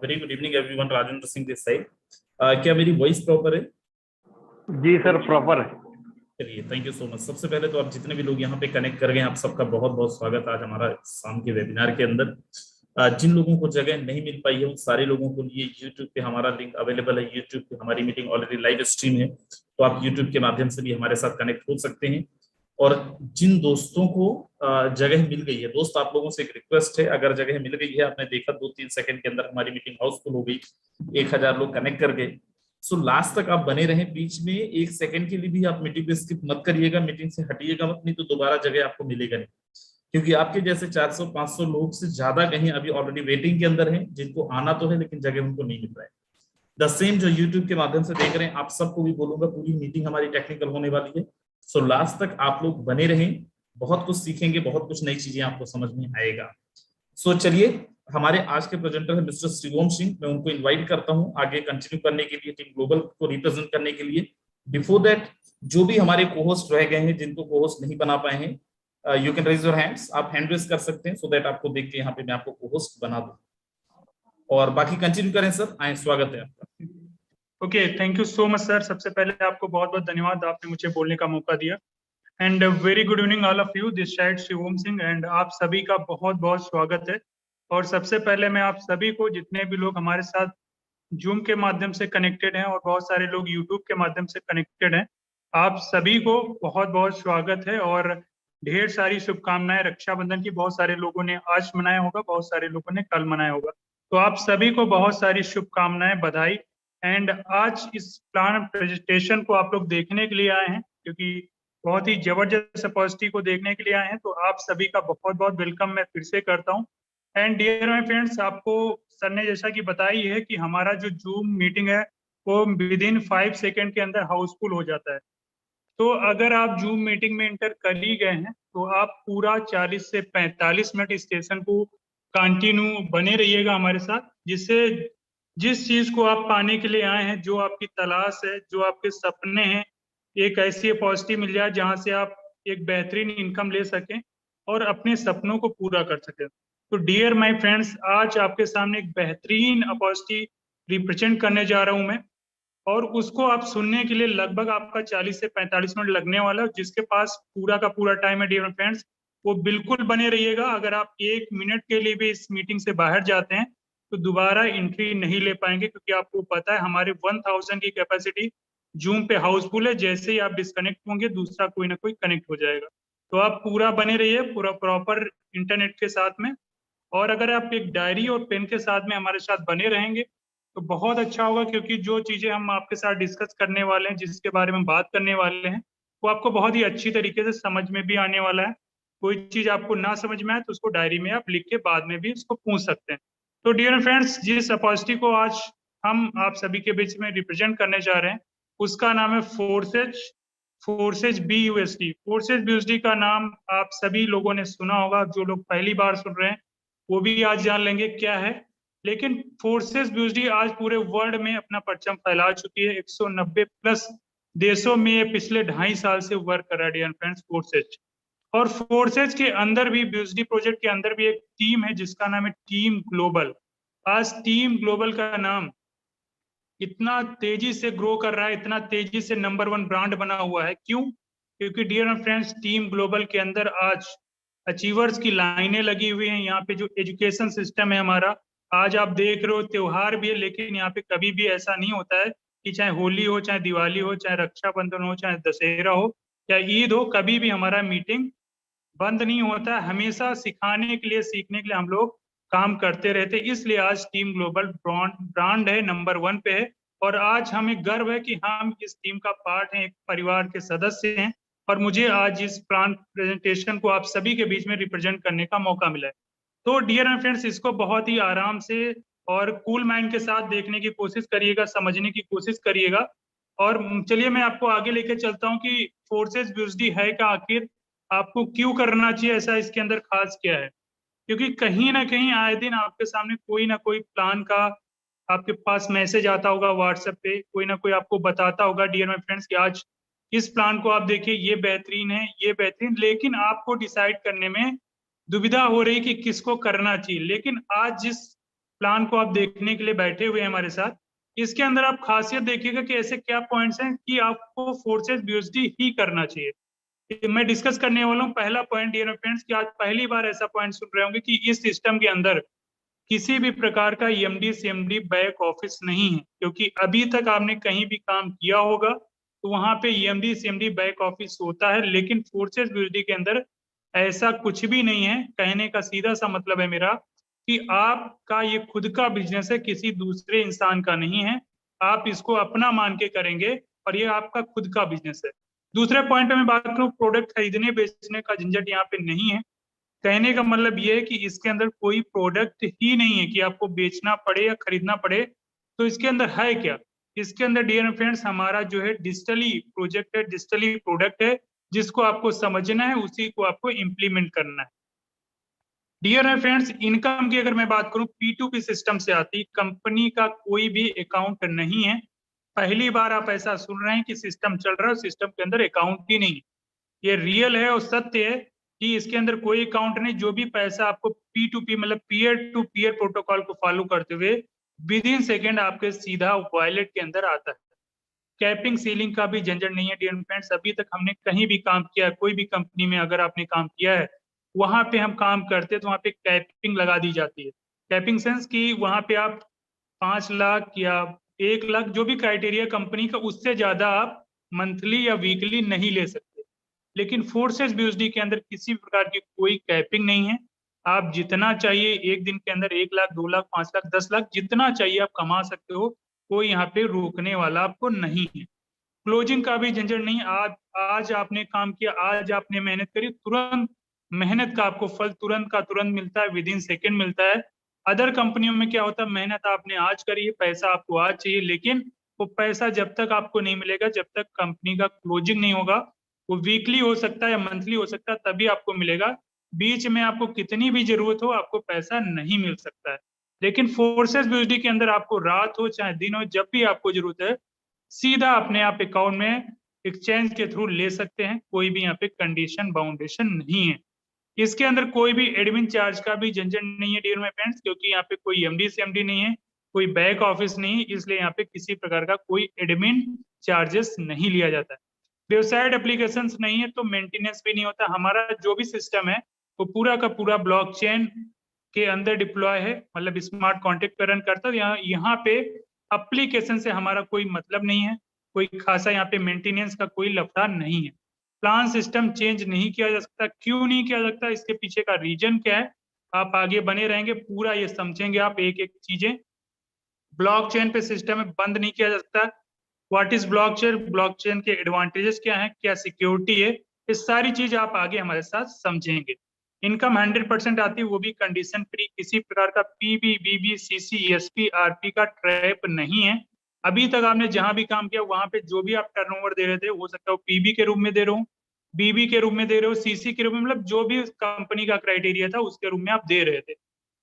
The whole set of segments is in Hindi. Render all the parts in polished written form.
Very good evening everyone. Rajendra Singh this side. क्या मेरी वॉइस प्रॉपर है? जी सर, प्रॉपर है। चलिए, थैंक यू सो मच। सबसे पहले तो आप जितने भी लोग यहाँ पे कनेक्ट कर गए हैं, आप सबका बहुत बहुत स्वागत आज हमारा शाम के वेबिनार के अंदर। जिन लोगों को जगह नहीं मिल पाई है उन सारे लोगों के लिए यूट्यूब पे हमारा लिंक अवेलेबल है। यूट्यूब पे हमारी मीटिंग ऑलरेडी लाइव स्ट्रीम है, तो आप यूट्यूब के माध्यम से भी हमारे साथ कनेक्ट हो सकते हैं। और जिन दोस्तों को जगह मिल गई है, दोस्त आप लोगों से एक रिक्वेस्ट है, अगर जगह मिल गई है, आपने देखा 2-3 सेकंड के अंदर हमारी मीटिंग हाउसफुल हो गई, 1000 लोग कनेक्ट कर गए। सो लास्ट तक आप बने रहें, बीच में 1 सेकंड के लिए भी आप मीटिंग पे स्किप मत करिएगा, मीटिंग से हटिएगा मत, नहीं तो दोबारा जगह आपको मिलेगा नहीं। क्योंकि आपके जैसे 400-500 लोग से ज्यादा कहीं अभी ऑलरेडी वेटिंग के अंदर हैं, जिनको आना तो है लेकिन जगह उनको नहीं मिल रहा है। द सेम जो यूट्यूब के माध्यम से देख रहे हैं, आप सबको भी बोलूंगा, पूरी मीटिंग हमारी टेक्निकल होने वाली है। सो लास्ट तक आप लोग बने रहें, बहुत कुछ सीखेंगे, बहुत कुछ नई चीजें आपको समझ में आएगा। सो चलिए, हमारे आज के प्रेजेंटर है मिस्टर शिवम सिंह। मैं उनको इनवाइट करता हूं आगे कंटिन्यू करने के लिए, टीम ग्लोबल को रिप्रेजेंट करने के लिए। बिफोर दैट, जो भी हमारे को होस्ट रह गए हैं, जिनको को होस्ट नहीं बना पाए हैं, you can raise your hands. आप हैंड रेज कर सकते हैं, सो दैट आपको देख के यहाँ पे मैं आपको को होस्ट बना दूं। और बाकी कंटिन्यू करें सर। आए, स्वागत है आपका। Okay, thank you so much sir. सबसे पहले आपको बहुत बहुत धन्यवाद, आपने मुझे बोलने का मौका दिया। And very good evening all of you, this side Shivam Singh, and आप सभी का बहुत बहुत स्वागत है। और सबसे पहले मैं आप सभी को, जितने भी लोग हमारे साथ जूम के माध्यम से कनेक्टेड हैं और बहुत सारे लोग यूट्यूब के माध्यम से कनेक्टेड हैं, आप सभी को बहुत बहुत स्वागत है और ढेर सारी शुभकामनाएं। रक्षाबंधन की बहुत सारे लोगों ने आज मनाया होगा, बहुत सारे लोगों ने कल मनाया होगा, तो आप सभी को बहुत सारी शुभकामनाएं, बधाई। एंड आज इस प्लान प्रेजेंटेशन को आप लोग देखने के लिए आए हैं, क्योंकि बहुत ही जबरदस्त अपॉर्चुनिटी को देखने के लिए आए हैं, तो आप सभी का बहुत बहुत वेलकम मैं फिर से करता हूं। एंड डियर माय फ्रेंड्स, आपको सर ने जैसा कि बताई है कि हमारा जो जूम मीटिंग है वो विद इन 5 सेकेंड के अंदर हाउसफुल हो जाता है। तो अगर आप जूम मीटिंग में इंटर कर ही गए हैं तो आप पूरा 40 से 45 मिनट इस सेशन को कंटिन्यू बने रहिएगा हमारे साथ, जिससे जिस चीज को आप पाने के लिए आए हैं, जो आपकी तलाश है, जो आपके सपने हैं, एक ऐसी अपॉर्चुनिटी मिल जाए जहां से आप एक बेहतरीन इनकम ले सकें और अपने सपनों को पूरा कर सकें। तो डियर माय फ्रेंड्स, आज आपके सामने एक बेहतरीन अपॉर्चुनिटी रिप्रेजेंट करने जा रहा हूं मैं, और उसको आप सुनने के लिए लगभग आपका 40 से 45 मिनट लगने वाला है। जिसके पास पूरा का पूरा टाइम है डियर फ्रेंड्स, वो बिल्कुल बने रहिएगा। अगर आप 1 मिनट के लिए भी इस मीटिंग से बाहर जाते हैं तो दोबारा एंट्री नहीं ले पाएंगे, क्योंकि आपको पता है हमारे 1000 की कैपेसिटी जूम पे हाउसफुल है। जैसे ही आप डिस्कनेक्ट होंगे दूसरा कोई ना कोई कनेक्ट हो जाएगा। तो आप पूरा बने रहिए, पूरा प्रॉपर इंटरनेट के साथ में। और अगर आप एक डायरी और पेन के साथ में हमारे साथ बने रहेंगे तो बहुत अच्छा होगा, क्योंकि जो चीजें हम आपके साथ डिस्कस करने वाले हैं, जिसके बारे में बात करने वाले हैं, वो आपको बहुत ही अच्छी तरीके से समझ में भी आने वाला है। कोई चीज आपको ना समझ में आए तो उसको डायरी में आप लिख के बाद में भी उसको पूछ सकते हैं। तो डियर फ्रेंड्स, जिस अपॉर्चुनिटी को आज हम आप सभी के बीच में रिप्रेजेंट करने जा रहे हैं उसका नाम है फोर्सेज BUSD। फोर्सेज BUSD का नाम आप सभी लोगों ने सुना होगा, जो लोग पहली बार सुन रहे हैं वो भी आज जान लेंगे क्या है। लेकिन फोर्सेज BUSD आज पूरे वर्ल्ड में अपना परचम फैला चुकी है। 190 प्लस देशों में ये पिछले 2.5 साल से वर्क कर रहा है डियर फ्रेंड्स फोर्सेज। और फोर्सेज के अंदर भी, BUSD प्रोजेक्ट के अंदर भी एक टीम है जिसका नाम है टीम ग्लोबल। आज टीम ग्लोबल का नाम इतना तेजी से ग्रो कर रहा है, इतना तेजी से नंबर 1 ब्रांड बना हुआ है। क्यों? क्योंकि डियर फ्रेंड्स, टीम ग्लोबल के अंदर आज अचीवर्स की लाइनें लगी हुई हैं। यहाँ पे जो एजुकेशन सिस्टम है हमारा, आज आप देख रहे हो त्योहार भी है, लेकिन यहाँ पे कभी भी ऐसा नहीं होता है कि चाहे होली हो, चाहे दिवाली हो, चाहे रक्षाबंधन हो, चाहे दशहरा हो, चाहे ईद हो, कभी भी हमारा मीटिंग बंद नहीं होता है। हमेशा सिखाने के लिए, सीखने के लिए हम लोग काम करते रहते। इसलिए आज टीम ग्लोबल ब्रांड है, नंबर 1 पे है। और आज हमें गर्व है कि हम इस टीम का पार्ट हैं, एक परिवार के सदस्य हैं। और मुझे आज इस प्लान प्रेजेंटेशन को आप सभी के बीच में रिप्रेजेंट करने का मौका मिला है। तो डियर फ्रेंड्स, इसको बहुत ही आराम से और कूल माइंड के साथ देखने की कोशिश करिएगा, समझने की कोशिश करिएगा। और चलिए मैं आपको आगे लेके चलता हूँ कि फोर्सेज BUSD है क्या, आखिर आपको क्यों करना चाहिए, ऐसा इसके अंदर खास क्या है। क्योंकि कहीं ना कहीं आए दिन आपके सामने कोई ना कोई प्लान का आपके पास मैसेज आता होगा व्हाट्सएप पे, कोई ना कोई आपको बताता होगा डियर माय फ्रेंड्स कि आज इस प्लान को आप देखिए, ये बेहतरीन है, ये बेहतरीन। लेकिन आपको डिसाइड करने में दुविधा हो रही कि किसको करना चाहिए। लेकिन आज जिस प्लान को आप देखने के लिए बैठे हुए हैं हमारे साथ। इसके अंदर आप खासियत देखिएगा कि ऐसे क्या पॉइंट्स हैं कि आपको फोर्सेस बीएसडी ही करना चाहिए। मैं डिस्कस करने वाला हूँ पहला पॉइंट डियर फ्रेंड्स, कि आज पहली बार ऐसा पॉइंट सुन रहे होंगे कि इस सिस्टम के अंदर किसी भी प्रकार का ईएमडी सीएमडी बैक ऑफिस नहीं है, क्योंकि अभी तक आपने कहीं भी काम किया होगा तो वहां पे ईएमडी सीएमडी बैक ऑफिस होता है, लेकिन फोर्सेस बीएसडी के अंदर ऐसा कुछ भी नहीं है। कहने का सीधा सा मतलब है मेरा कि आपका ये खुद का बिजनेस है, किसी दूसरे इंसान का नहीं है। आप इसको अपना मान के करेंगे और ये आपका खुद का बिजनेस है। दूसरे पॉइंट पे मैं बात करूं, प्रोडक्ट खरीदने बेचने का झंझट यहाँ पे नहीं है। कहने का मतलब ये है कि इसके अंदर कोई प्रोडक्ट ही नहीं है कि आपको बेचना पड़े या खरीदना पड़े। तो इसके अंदर है क्या? इसके अंदर डियर फ्रेंड्स हमारा जो है डिजिटली प्रोजेक्ट है, डिजिटली प्रोडक्ट है, जिसको आपको समझना है, उसी को आपको इम्प्लीमेंट करना है। डियर फ्रेंड्स, इनकम की अगर मैं बात करूं, P2P सिस्टम से आती, कंपनी का कोई भी अकाउंट नहीं है। पहली बार आप ऐसा सुन रहे हैं कि सिस्टम चल रहा है, सिस्टम के अंदर अकाउंट ही नहीं है। ये रियल है और सत्य है कि इसके अंदर कोई अकाउंट नहीं। जो भी पैसा आपको P2P मतलब पीयर टू पीयर प्रोटोकॉल को फॉलो करते हुए विद इन सेकेंड आपके सीधा वॉलेट के अंदर आता है। कैपिंग सीलिंग का भी झंझट नहीं है डियर फ्रेंड्स। अभी तक हमने कहीं भी काम किया है, कोई भी कंपनी में अगर आपने काम किया है, वहां पे हम काम करते हैं तो वहां पे कैपिंग लगा दी जाती है। कैपिंग सेंस कि वहां पे आप 5 लाख या 1 लाख जो भी क्राइटेरिया कंपनी का, उससे ज्यादा आप मंथली या वीकली नहीं ले सकते। लेकिन फोर्सेस बीएसडी के अंदर किसी प्रकार की कोई कैपिंग नहीं है। आप जितना चाहिए एक दिन के अंदर 1 लाख 2 लाख 5 लाख 10 लाख जितना चाहिए आप कमा सकते हो। कोई यहाँ पे रोकने वाला आपको नहीं है। क्लोजिंग का भी झंझट नहीं। आज आपने काम किया, आज आपने मेहनत करी, तुरंत मेहनत का आपको फल तुरंत का तुरंत मिलता है, विद इन सेकेंड मिलता है। अदर कंपनियों में क्या होता है, मेहनत आपने आज करी है, पैसा आपको आज चाहिए, लेकिन वो पैसा जब तक आपको नहीं मिलेगा, जब तक कंपनी का क्लोजिंग नहीं होगा, वो वीकली हो सकता है या मंथली हो सकता है, तभी आपको मिलेगा। बीच में आपको कितनी भी जरूरत हो आपको पैसा नहीं मिल सकता है। लेकिन फोर्सेस बीएसडी के अंदर आपको रात हो चाहे दिन हो, जब भी आपको जरूरत है, सीधा अपने आप अकाउंट में एक्सचेंज के थ्रू ले सकते हैं। कोई भी यहाँ पे कंडीशन बाउंडेशन नहीं है। इसके अंदर कोई भी एडमिन चार्ज का भी झंझट नहीं है डियर माय फ्रेंड्स, क्योंकि यहाँ पे कोई एमडी सीएमडी नहीं है, कोई बैक ऑफिस नहीं है, इसलिए यहाँ पे किसी प्रकार का कोई एडमिन चार्जेस नहीं लिया जाता है। वेबसाइट एप्लीकेशन नहीं है तो मेंटेनेंस भी नहीं होता। हमारा जो भी सिस्टम है वो पूरा का पूरा ब्लॉकचेन के अंदर डिप्लॉय है, मतलब स्मार्ट कॉन्ट्रैक्ट पे रन करता है। यहाँ पे एप्लीकेशन से हमारा कोई मतलब नहीं है, कोई खासा यहाँ पे मेंटेनेंस का कोई लफड़ा नहीं है। प्लान सिस्टम चेंज नहीं किया जा सकता। क्यों नहीं किया जा सकता, इसके पीछे का रीजन क्या है, आप आगे बने रहेंगे पूरा ये समझेंगे आप एक एक चीजें। ब्लॉकचेन पे सिस्टम में बंद नहीं किया जा सकता। व्हाट इज ब्लॉकचेन, ब्लॉकचेन के एडवांटेजेस क्या हैं, क्या सिक्योरिटी है, ये सारी चीज आप आगे हमारे साथ समझेंगे। इनकम 100% आती है, वो भी कंडीशन फ्री। किसी प्रकार का पीबी बीबी सीसी ईएसपी आरपी का ट्रैप नहीं है। अभी तक आपने जहां भी काम किया वहां पे जो भी आप टर्नओवर दे रहे थे, हो सकता है वो पीबी के रूप में दे रहे हो, बीबी के रूप में दे रहे हो, सीसी के रूप में, मतलब जो भी कंपनी का क्राइटेरिया था उसके रूप में आप दे रहे थे।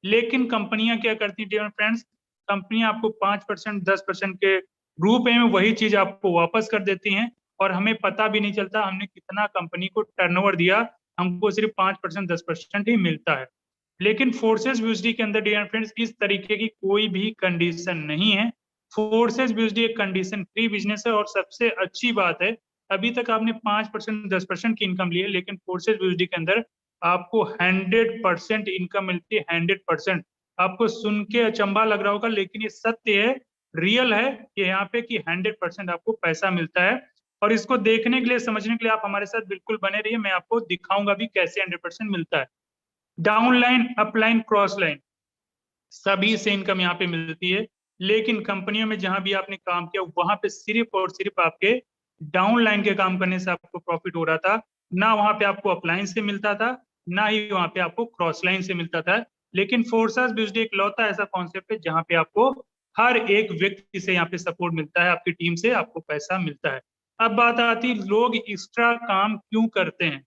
लेकिन कंपनियां क्या करती है डियर फ्रेंड्स, कंपनियां आपको 5% 10% के रूप में वही चीज आपको वापस कर देती हैं, और हमें पता भी नहीं चलता हमने कितना कंपनी को टर्नओवर दिया, हमको सिर्फ 5% 10% ही मिलता है। लेकिन फोर्सेस बीएसडी के अंदर डियर फ्रेंड्स इस तरीके की कोई भी कंडीशन नहीं है। फोर्सेस बीएसडी एक कंडीशन फ्री बिजनेस है। और सबसे अच्छी बात है, अभी तक आपने 5% 10% की इनकम ली है, लेकिन फोर्सेस बीएसडी के अंदर आपको 100% इनकम मिलती है। 100%। आपको सुन के अचंभा लग रहा होगा, लेकिन ये सत्य है, रियल है कि यहाँ पे कि 100% आपको पैसा मिलता है। और इसको देखने के लिए, समझने के लिए आप हमारे साथ बिल्कुल बने रहिए। मैं आपको दिखाऊंगा भी कैसे 100% मिलता है। डाउनलाइन, अपलाइन, क्रॉस लाइन सभी से इनकम यहाँ पे मिलती है। लेकिन कंपनियों में जहां भी आपने काम किया वहां पे सिर्फ और सिर्फ आपके डाउन लाइन के काम करने से आपको प्रॉफिट हो रहा था, ना वहां पे आपको अपलाइन से मिलता था, ना ही वहां पे आपको क्रॉस लाइन से मिलता था। लेकिन फोर्सेस बीएसडी एक लौता ऐसा कॉन्सेप्ट है जहां पे आपको हर एक व्यक्ति से यहाँ पे सपोर्ट मिलता है, आपकी टीम से आपको पैसा मिलता है। अब बात आती है लोग एक्स्ट्रा काम क्यों करते हैं,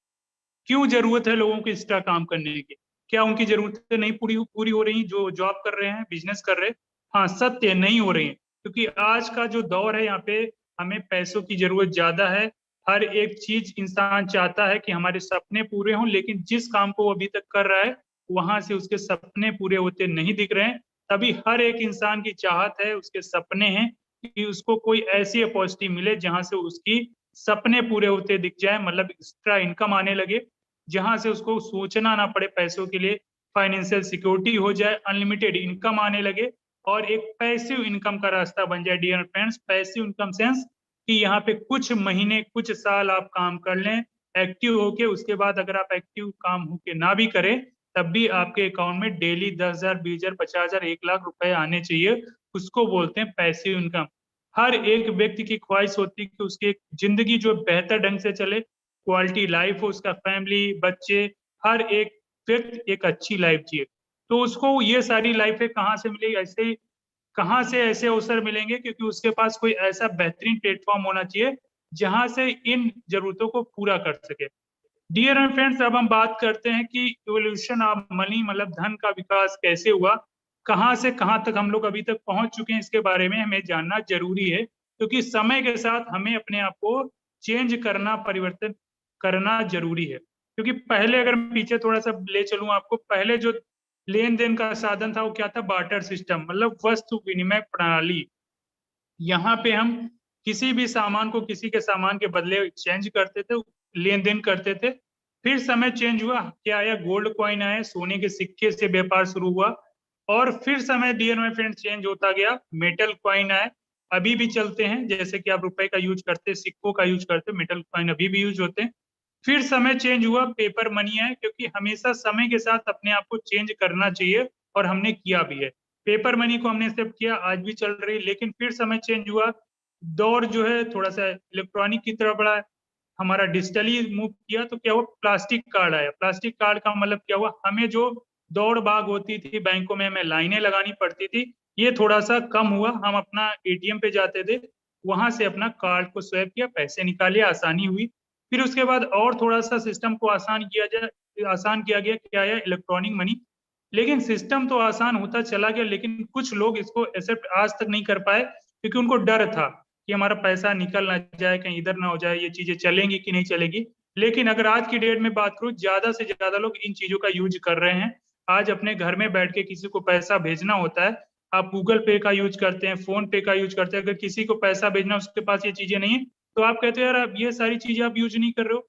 क्यों जरूरत है लोगों को एक्स्ट्रा काम करने की, क्या उनकी जरूरतें नहीं पूरी हो रही जो जॉब कर रहे हैं, बिजनेस कर रहे हैं? हाँ, सत्य नहीं हो रही है, क्योंकि आज का जो दौर है यहाँ पे हमें पैसों की जरूरत ज्यादा है। हर एक चीज इंसान चाहता है कि हमारे सपने पूरे हों, लेकिन जिस काम को वो अभी तक कर रहा है वहां से उसके सपने पूरे होते नहीं दिख रहे हैं। तभी हर एक इंसान की चाहत है, उसके सपने हैं कि उसको कोई ऐसी अपॉर्चुनिटी मिले जहां से उसकी सपने पूरे होते दिख जाए, मतलब एक्स्ट्रा इनकम आने लगे, जहां से उसको सोचना ना पड़े पैसों के लिए, फाइनेंशियल सिक्योरिटी हो जाए, अनलिमिटेड इनकम आने लगे और एक पैसिव इनकम का रास्ता बन जाए। Dear friends, passive income sense कि यहाँ पे कुछ महीने कुछ साल आप काम कर लें एक्टिव होके, उसके बाद अगर आप एक्टिव काम होके ना भी करें तब भी आपके अकाउंट में डेली 10,000, 20,000, 50,000, 1 लाख रुपए आने चाहिए, उसको बोलते हैं पैसिव इनकम। हर एक व्यक्ति की ख्वाहिश होती है कि उसकी एक जिंदगी जो बेहतर ढंग से चले, क्वालिटी लाइफ हो, उसका फैमिली, बच्चे, हर एक व्यक्ति एक अच्छी लाइफ जिए। तो उसको ये सारी लाइफें कहाँ से मिलेगी, ऐसे कहाँ से ऐसे अवसर मिलेंगे, क्योंकि उसके पास कोई ऐसा बेहतरीन प्लेटफॉर्म होना चाहिए जहां से इन जरूरतों को पूरा कर सके। डियर एंड फ्रेंड्स, अब हम बात करते हैं कि इवोल्यूशन ऑफ मनी, मतलब धन का विकास कैसे हुआ, कहाँ से कहाँ तक हम लोग अभी तक पहुंच चुके हैं, इसके बारे में हमें जानना जरूरी है, क्योंकि समय के साथ हमें अपने आप को चेंज करना, परिवर्तन करना जरूरी है। क्योंकि पहले अगर मैं पीछे थोड़ा सा ले चलूं आपको, पहले जो लेन देन का साधन था वो क्या था, बार्टर सिस्टम, मतलब वस्तु विनिमय प्रणाली। यहाँ पे हम किसी भी सामान को किसी के सामान के बदले एक्सचेंज करते थे, लेन देन करते थे। फिर समय चेंज हुआ, क्या आया, गोल्ड कॉइन आए, सोने के सिक्के से व्यापार शुरू हुआ। और फिर समय डियर माय फ्रेंड चेंज होता गया, मेटल कॉइन आए, अभी भी चलते हैं, जैसे कि आप रुपए का यूज करते, सिक्कों का यूज करते, मेटल कॉइन अभी भी यूज होते हैं। फिर समय चेंज हुआ, पेपर मनी आए, क्योंकि हमेशा समय के साथ अपने आप को चेंज करना चाहिए और हमने किया भी है। पेपर मनी को हमने एक्सेप्ट किया, आज भी चल रही, लेकिन फिर समय चेंज हुआ, दौर जो है थोड़ा सा इलेक्ट्रॉनिक की तरफ बढ़ा, हमारा डिजिटली मूव किया, तो क्या हुआ, प्लास्टिक कार्ड आया। प्लास्टिक कार्ड का मतलब क्या हुआ, हमें जो दौड़ भाग होती थी बैंकों में, हमें लाइनें लगानी पड़ती थी, ये थोड़ा सा कम हुआ। हम अपना एटीएम पे जाते थे, वहां से अपना कार्ड को स्वैप किया, पैसे निकाले, आसानी हुई। फिर उसके बाद और थोड़ा सा सिस्टम को आसान किया गया, क्या है, इलेक्ट्रॉनिक मनी। लेकिन सिस्टम तो आसान होता चला गया, लेकिन कुछ लोग इसको एक्सेप्ट आज तक नहीं कर पाए, क्योंकि उनको डर था कि हमारा पैसा निकल ना जाए, कहीं इधर ना हो जाए, ये चीजें चलेंगी कि नहीं चलेगी। लेकिन अगर आज की डेट में बात करूं, ज्यादा से ज्यादा लोग इन चीजों का यूज कर रहे हैं। आज अपने घर में बैठ के किसी को पैसा भेजना होता है, आप गूगल पे का यूज करते हैं, फोन पे का यूज करते हैं। अगर किसी को पैसा भेजना, उसके पास ये चीजें नहीं है, तो आप कहते हो यार अब ये सारी चीजें आप यूज नहीं कर रहे हो,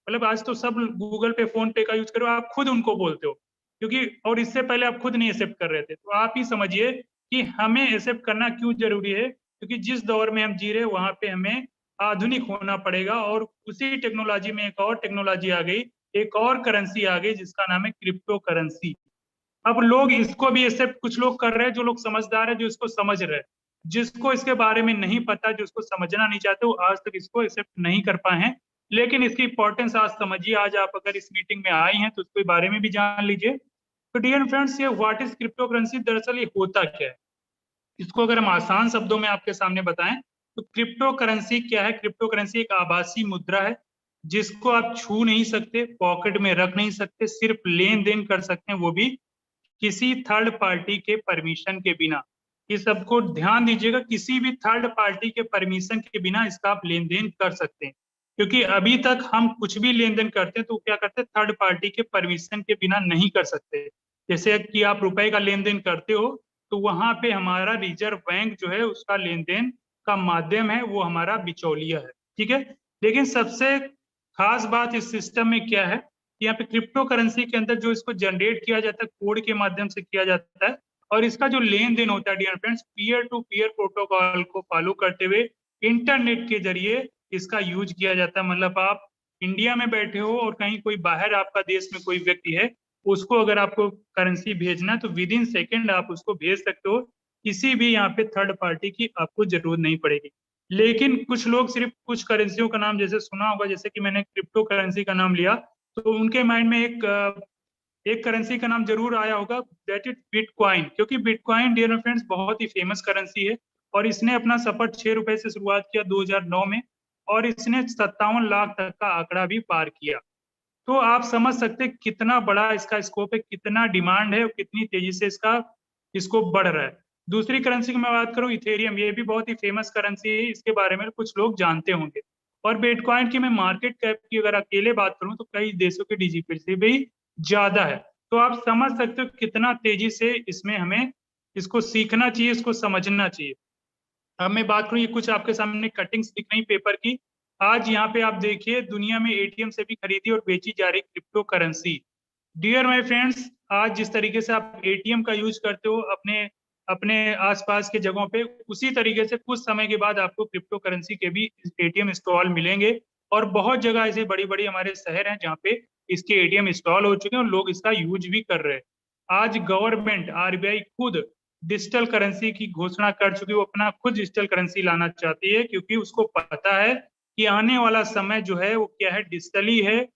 मतलब आज तो सब गूगल पे, फोन पे का यूज करो, आप खुद उनको बोलते हो, क्योंकि और इससे पहले आप खुद नहीं एक्सेप्ट कर रहे थे। तो आप ही समझिए कि हमें एक्सेप्ट करना क्यों जरूरी है, क्योंकि जिस दौर में हम जी रहे हैं वहां पे हमें आधुनिक होना पड़ेगा। और उसी टेक्नोलॉजी में एक और टेक्नोलॉजी आ गई, एक और करेंसी आ गई, जिसका नाम है क्रिप्टो करेंसी। अब लोग इसको भी एक्सेप्ट कुछ लोग कर रहे हैं, जो लोग समझदार है, जो इसको समझ रहे हैं। जिसको इसके बारे में नहीं पता, जो इसको समझना नहीं चाहते, वो आज तक इसको एक्सेप्ट नहीं कर पाए हैं। लेकिन इसकी इंपॉर्टेंस आज समझिए, आज आप अगर इस मीटिंग में आई हैं तो इसके बारे में भी जान लीजिए। तो डियर फ्रेंड्स, ये व्हाट इज क्रिप्टो करेंसी, दरअसल ये होता क्या है, इसको अगर हम आसान शब्दों में आपके सामने बताएं तो क्रिप्टो करेंसी क्या है। क्रिप्टो करेंसी एक आभासी मुद्रा है, जिसको आप छू नहीं सकते, पॉकेट में रख नहीं सकते, सिर्फ लेन देन कर सकते हैं, वो भी किसी थर्ड पार्टी के परमिशन के बिना। ये सबको ध्यान दीजिएगा, किसी भी थर्ड पार्टी के परमिशन के बिना इसका आप लेन देन कर सकते हैं। क्योंकि अभी तक हम कुछ भी लेन देन करते हैं तो क्या करते हैं, थर्ड पार्टी के परमिशन के बिना नहीं कर सकते। जैसे कि आप रुपए का लेन देन करते हो, तो वहां पे हमारा रिजर्व बैंक जो है, उसका लेन देन का माध्यम है, वो हमारा बिचौलिया है, ठीक है। लेकिन सबसे खास बात इस सिस्टम में क्या है, यहाँ पे क्रिप्टो करेंसी के अंदर जो इसको जनरेट किया जाता है, कोड के माध्यम से किया जाता है, और इसका जो लेन देन होता है dear friends, peer to peer protocol को फॉलो करते हुए इंटरनेट के जरिए इसका यूज किया जाता है। मतलब आप इंडिया में बैठे हो और कहीं कोई बाहर आपका देश में कोई व्यक्ति है, उसको अगर आपको करेंसी भेजना है तो विद इन सेकेंड आप उसको भेज सकते हो, किसी भी यहाँ पे थर्ड पार्टी की आपको जरूरत नहीं पड़ेगी। लेकिन कुछ लोग सिर्फ कुछ करेंसियों का नाम जैसे सुना होगा, जैसे कि मैंने क्रिप्टो करेंसी का नाम लिया, तो उनके माइंड में एक करेंसी का नाम जरूर आया होगा, दैट इज बिटकॉइन। क्योंकि बिटकॉइन डियर फ्रेंड्स बहुत ही फेमस करेंसी है, और इसने अपना सफर 6 रुपए से शुरुआत किया 2009 में, और इसने 57 लाख तक का आंकड़ा भी पार किया। तो आप समझ सकते हैं कितना बड़ा इसका स्कोप है, कितना डिमांड है और कितनी तेजी से इसका स्कोप बढ़ रहा है। दूसरी करेंसी की मैं बात करूं, इथेरियम, ये भी बहुत ही फेमस करेंसी है, इसके बारे में कुछ लोग जानते होंगे। और बिटकॉइन की मैं मार्केट कैप की अगर अकेले बात करूं तो कई देशों के डीजीपी से भी ज्यादा है। तो आप समझ सकते हो कितना तेजी से इसमें हमें इसको सीखना चाहिए, इसको समझना चाहिए। अब मैं बात करूं, ये कुछ आपके सामने कटिंग्स दिख रही पेपर की। आज यहाँ पे आप देखिए दुनिया में एटीएम से भी खरीदी और बेची जा रही crypto currency. Dear my friends, आज जिस तरीके से आप एटीएम का यूज करते हो अपने अपने आसपास के जगहों पे, उसी तरीके से कुछ समय के बाद आपको क्रिप्टो करेंसी के भी एटीएम इंस्टॉल मिलेंगे। और बहुत जगह ऐसी बड़ी बड़ी हमारे शहर हैं जहाँ पे इसके एटीएम इंस्टॉल हो चुके हैं और लोग इसका यूज भी कर रहे हैं। आज गवर्नमेंट आरबीआई खुद डिजिटल करेंसी की घोषणा कर चुकी है। वो अपना खुद डिजिटल करेंसी लाना चाहती है, क्योंकि उसको पता है कि आने वाला समय जो है वो क्या है, डिजिटली है।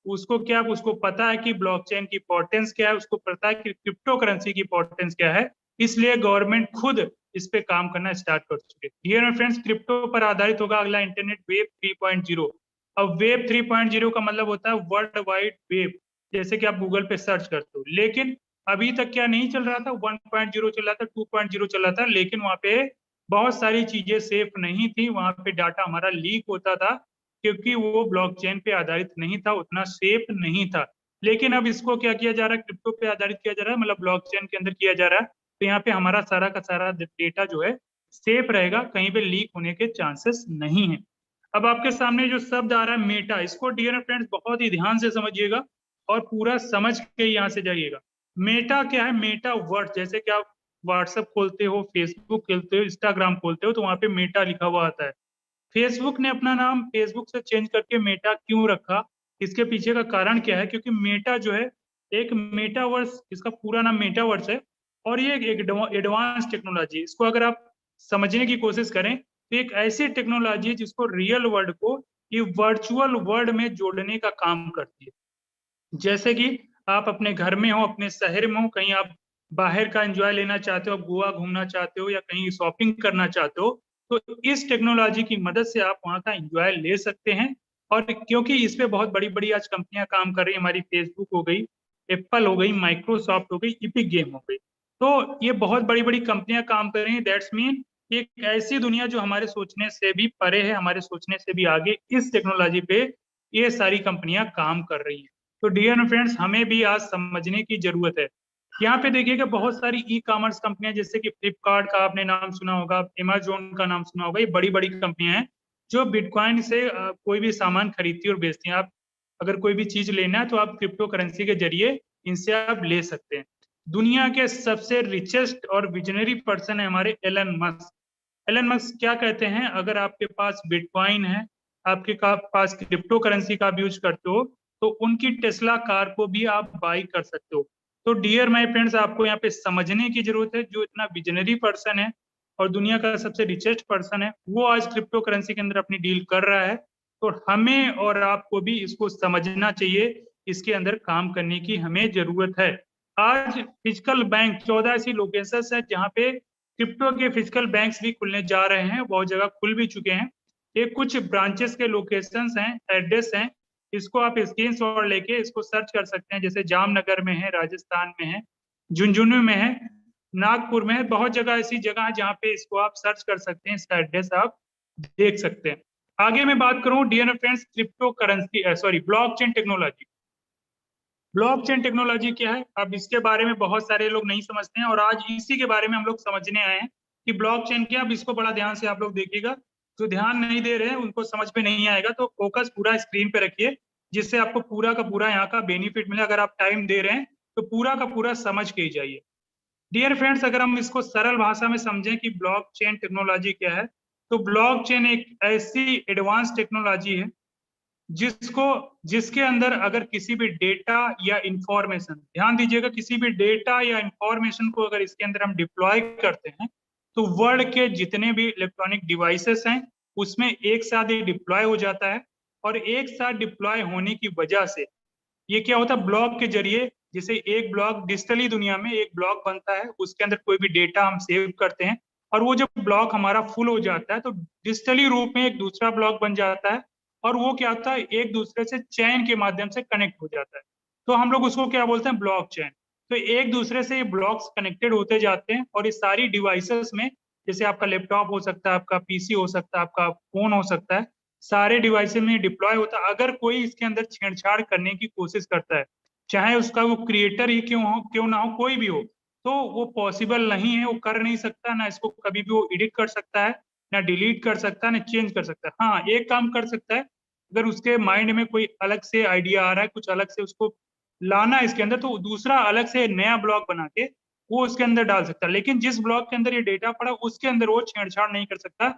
उसको पता है कि ब्लॉकचेन की इंपॉर्टेंस क्या है, उसको पता है कि क्रिप्टो करेंसी की इंपॉर्टेंस क्या है। इसलिए गवर्नमेंट खुद इस पे काम करना स्टार्ट कर चुके हैं। डियर माय फ्रेंड्स, क्रिप्टो पर आधारित होगा अगला इंटरनेट वेब 3.0। अब वेब 3.0 का मतलब होता है वर्ल्ड वाइड वेब, जैसे कि आप गूगल पे सर्च करते हो। लेकिन अभी तक क्या नहीं चल रहा था, 1.0 चल रहा था, 2.0 चल रहा था, लेकिन वहां पे बहुत सारी चीजें सेफ नहीं थी। वहां पे डाटा हमारा लीक होता था, क्योंकि वो ब्लॉकचेन पे आधारित नहीं था, उतना सेफ नहीं था। लेकिन अब इसको क्या किया जा रहा है, क्रिप्टो पे आधारित किया जा रहा है, मतलब ब्लॉकचेन के अंदर किया जा रहा है। तो यहाँ पे हमारा सारा का सारा डेटा जो है सेफ रहेगा, कहीं पे लीक होने के चांसेस नहीं है। अब आपके सामने जो शब्द आ रहा है मेटा, इसको डियर फ्रेंड्स बहुत ही ध्यान से समझिएगा और पूरा समझ के यहाँ से जाइएगा। मेटा क्या है? मेटा वर्ड, जैसे कि आप व्हाट्सएप खोलते हो, फेसबुक खोलते हो, इंस्टाग्राम खोलते हो, तो वहां पे मेटा लिखा हुआ आता है। फेसबुक ने अपना नाम फेसबुक से चेंज करके मेटा क्यों रखा, इसके पीछे का कारण क्या है? क्योंकि मेटा जो है एक मेटावर्स, इसका पूरा नाम मेटावर्स है, और ये एक एडवांस टेक्नोलॉजी। इसको अगर आप समझने की कोशिश करें तो एक ऐसी टेक्नोलॉजी है जिसको रियल वर्ल्ड को ये वर्चुअल वर्ल्ड में जोड़ने का काम करती है। जैसे कि आप अपने घर में हो, अपने शहर में हो, कहीं आप बाहर का एंजॉय लेना चाहते हो, गोवा घूमना चाहते हो या कहीं शॉपिंग करना चाहते हो, तो इस टेक्नोलॉजी की मदद से आप वहाँ का एंजॉय ले सकते हैं। और क्योंकि इस पे बहुत बड़ी बड़ी आज कंपनियां काम कर रही हैं, हमारी फेसबुक हो गई, एप्पल हो गई, माइक्रोसॉफ्ट हो गई, इपिक गेम हो गई, तो ये बहुत बड़ी बड़ी कंपनियां काम कर रही हैं। दैट्स मीन एक ऐसी दुनिया जो हमारे सोचने से भी परे है, हमारे सोचने से भी आगे, इस टेक्नोलॉजी पे ये सारी कंपनियां काम कर रही हैं। तो डियर फ्रेंड्स, हमें भी आज समझने की जरूरत है। यहाँ पे देखिएगा बहुत सारी ई कॉमर्स कंपनियां, जैसे कि फ्लिपकार्ट का आपने नाम सुना होगा, अमेजोन का नाम सुना होगा, ये बड़ी बड़ी कंपनियां हैं जो बिटकॉइन से कोई भी सामान खरीदती और बेचती हैं। आप अगर कोई भी चीज लेना है तो आप क्रिप्टो करेंसी के जरिए इनसे आप ले सकते हैं। दुनिया के सबसे रिचेस्ट और विजनरी पर्सन है हमारे एलन मस्क। एलन मस्क क्या कहते हैं, अगर आपके पास बिटकॉइन है, आपके पास क्रिप्टो करेंसी का यूज करते हो, तो उनकी टेस्ला कार को भी आप बाई कर सकते हो। तो डियर माय फ्रेंड्स, आपको यहाँ पे समझने की जरूरत है, जो इतना विजनरी पर्सन है और दुनिया का सबसे रिचेस्ट पर्सन है, वो आज क्रिप्टो करेंसी के अंदर अपनी डील कर रहा है। तो हमें और आपको भी इसको समझना चाहिए, इसके अंदर काम करने की हमें जरूरत है। आज फिजिकल बैंक 14 ऐसी लोकेशन है जहाँ पे क्रिप्टो के फिजिकल बैंक्स भी खुलने जा रहे हैं, बहुत जगह खुल भी चुके हैं। ये कुछ ब्रांचेस के लोकेशंस हैं, एड्रेस हैं, इसको आप स्क्रीनशॉट लेके इसको सर्च कर सकते हैं। जैसे जामनगर में है, राजस्थान में है, झुंझुनू में है, नागपुर में है, बहुत जगह ऐसी जगह है जहाँ पे इसको आप सर्च कर सकते हैं, इसका एड्रेस आप देख सकते हैं। आगे मैं बात करूं dear friends, crypto currency blockchain technology. Blockchain technology क्या है? अब इसके बारे में बहुत सारे लोग नहीं समझते हैं और आज इसी के बारे में हम लोग समझने आए हैं कि ब्लॉकचेन क्या। अब इसको बड़ा ध्यान से आप लोग देखिएगा, जो ध्यान नहीं दे रहे हैं उनको समझ में नहीं आएगा, तो फोकस पूरा स्क्रीन पे रखिए, जिससे आपको पूरा का पूरा यहाँ का बेनिफिट मिले। अगर आप टाइम दे रहे हैं तो पूरा का पूरा समझ के ही जाइए। डियर फ्रेंड्स, अगर हम इसको सरल भाषा में समझें कि ब्लॉकचेन टेक्नोलॉजी क्या है, तो ब्लॉकचेन एक ऐसी एडवांस टेक्नोलॉजी है जिसके अंदर अगर किसी भी डेटा या इंफॉर्मेशन, ध्यान दीजिएगा, किसी भी डेटा या इंफॉर्मेशन को अगर इसके अंदर हम डिप्लॉय करते हैं, तो वर्ल्ड के जितने भी इलेक्ट्रॉनिक डिवाइसेस हैं उसमें एक साथ ये डिप्लॉय हो जाता है। और एक साथ डिप्लॉय होने की वजह से ये क्या होता है, ब्लॉक के जरिए, जैसे एक ब्लॉक डिजिटली दुनिया में एक ब्लॉक बनता है, उसके अंदर कोई भी डेटा हम सेव करते हैं, और वो जब ब्लॉक हमारा फुल हो जाता है तो डिजिटली रूप में एक दूसरा ब्लॉक बन जाता है, और वो क्या होता है, एक दूसरे से चैन के माध्यम से कनेक्ट हो जाता है। तो हम लोग उसको क्या बोलते हैं, ब्लॉक चैन। तो एक दूसरे से ये ब्लॉक्स कनेक्टेड होते जाते हैं, और ये सारी डिवाइसेस में, जैसे आपका लैपटॉप हो सकता है, आपका पीसी हो सकता है, आपका फोन हो सकता है, सारे डिवाइसेस में डिप्लॉय होता है। अगर कोई इसके अंदर छेड़छाड़ करने की कोशिश करता है, चाहे उसका वो क्रिएटर ही क्यों ना हो, कोई भी हो, तो वो पॉसिबल नहीं है, वो कर नहीं सकता, ना इसको कभी भी वो एडिट कर सकता है, ना डिलीट कर सकता है, ना चेंज कर सकता है। हाँ, एक काम कर सकता है, अगर उसके माइंड में कोई अलग से आइडिया आ रहा है, कुछ अलग से उसको लाना है इसके अंदर, तो दूसरा अलग से नया ब्लॉक बना के वो उसके अंदर डाल सकता है। लेकिन जिस ब्लॉक के अंदर ये डेटा पड़ा उसके अंदर वो छेड़छाड़ नहीं कर सकता।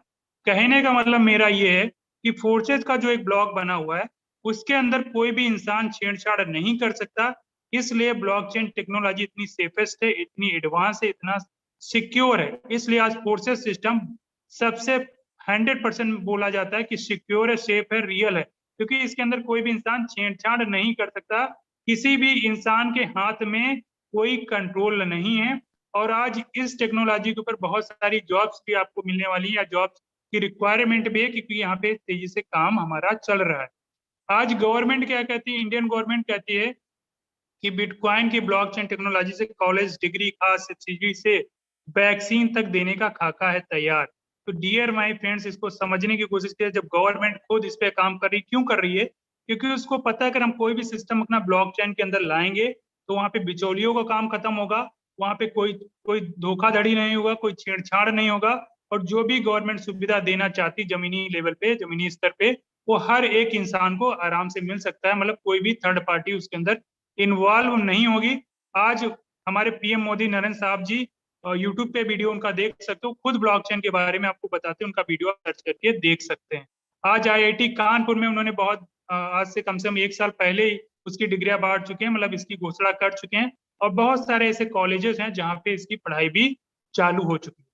कहने का मतलब मेरा ये है कि फोर्सेज का जो एक ब्लॉक बना हुआ है उसके अंदर कोई भी इंसान छेड़छाड़ नहीं कर सकता। इसलिए ब्लॉकचेन टेक्नोलॉजी इतनी सेफेस्ट है, इतनी एडवांस है, इतना सिक्योर है। इसलिए आज फोर्सेज सिस्टम सबसे 100% बोला जाता है कि सिक्योर है, सेफ है, रियल है, क्योंकि इसके अंदर कोई भी इंसान छेड़छाड़ नहीं कर सकता। किसी भी इंसान के हाथ में कोई कंट्रोल नहीं है। और आज इस टेक्नोलॉजी के ऊपर बहुत सारी जॉब्स भी आपको मिलने वाली है, या जॉब्स की रिक्वायरमेंट भी है, क्योंकि यहाँ पे तेजी से काम हमारा चल रहा है। आज गवर्नमेंट क्या कहती है, इंडियन गवर्नमेंट कहती है कि बिटकॉइन की ब्लॉकचेन टेक्नोलॉजी से कॉलेज डिग्री, खास सब्सिडी से वैक्सीन तक देने का खाका है तैयार। तो डियर माय फ्रेंड्स, इसको समझने की कोशिश कीजिए। जब गवर्नमेंट खुद इस पे काम कर रही, क्यों कर रही है? क्योंकि उसको पता है अगर हम कोई भी सिस्टम अपना ब्लॉकचेन के अंदर लाएंगे तो वहां पे बिचौलियों का काम खत्म होगा, वहां पे कोई कोई धोखाधड़ी नहीं होगा, कोई छेड़छाड़ नहीं होगा, और जो भी गवर्नमेंट सुविधा देना चाहती जमीनी लेवल पे, जमीनी स्तर पे, वो हर एक इंसान को आराम से मिल सकता है। मतलब कोई भी थर्ड पार्टी उसके अंदर इन्वॉल्व नहीं होगी। आज हमारे पीएम मोदी नरेंद्र साहब जी यूट्यूब पे वीडियो उनका देख सकते हो, खुद ब्लॉकचेन के बारे में आपको बताते हैं, उनका वीडियो आप सर्च करके देख सकते हैं। आज आईआईटी कानपुर में उन्होंने बहुत आज से कम 1 साल पहले ही उसकी डिग्रियां बांट चुके हैं, मतलब इसकी घोषणा कर चुके हैं। और बहुत सारे ऐसे कॉलेजेस हैं जहाँ पे इसकी पढ़ाई भी चालू हो चुकी है।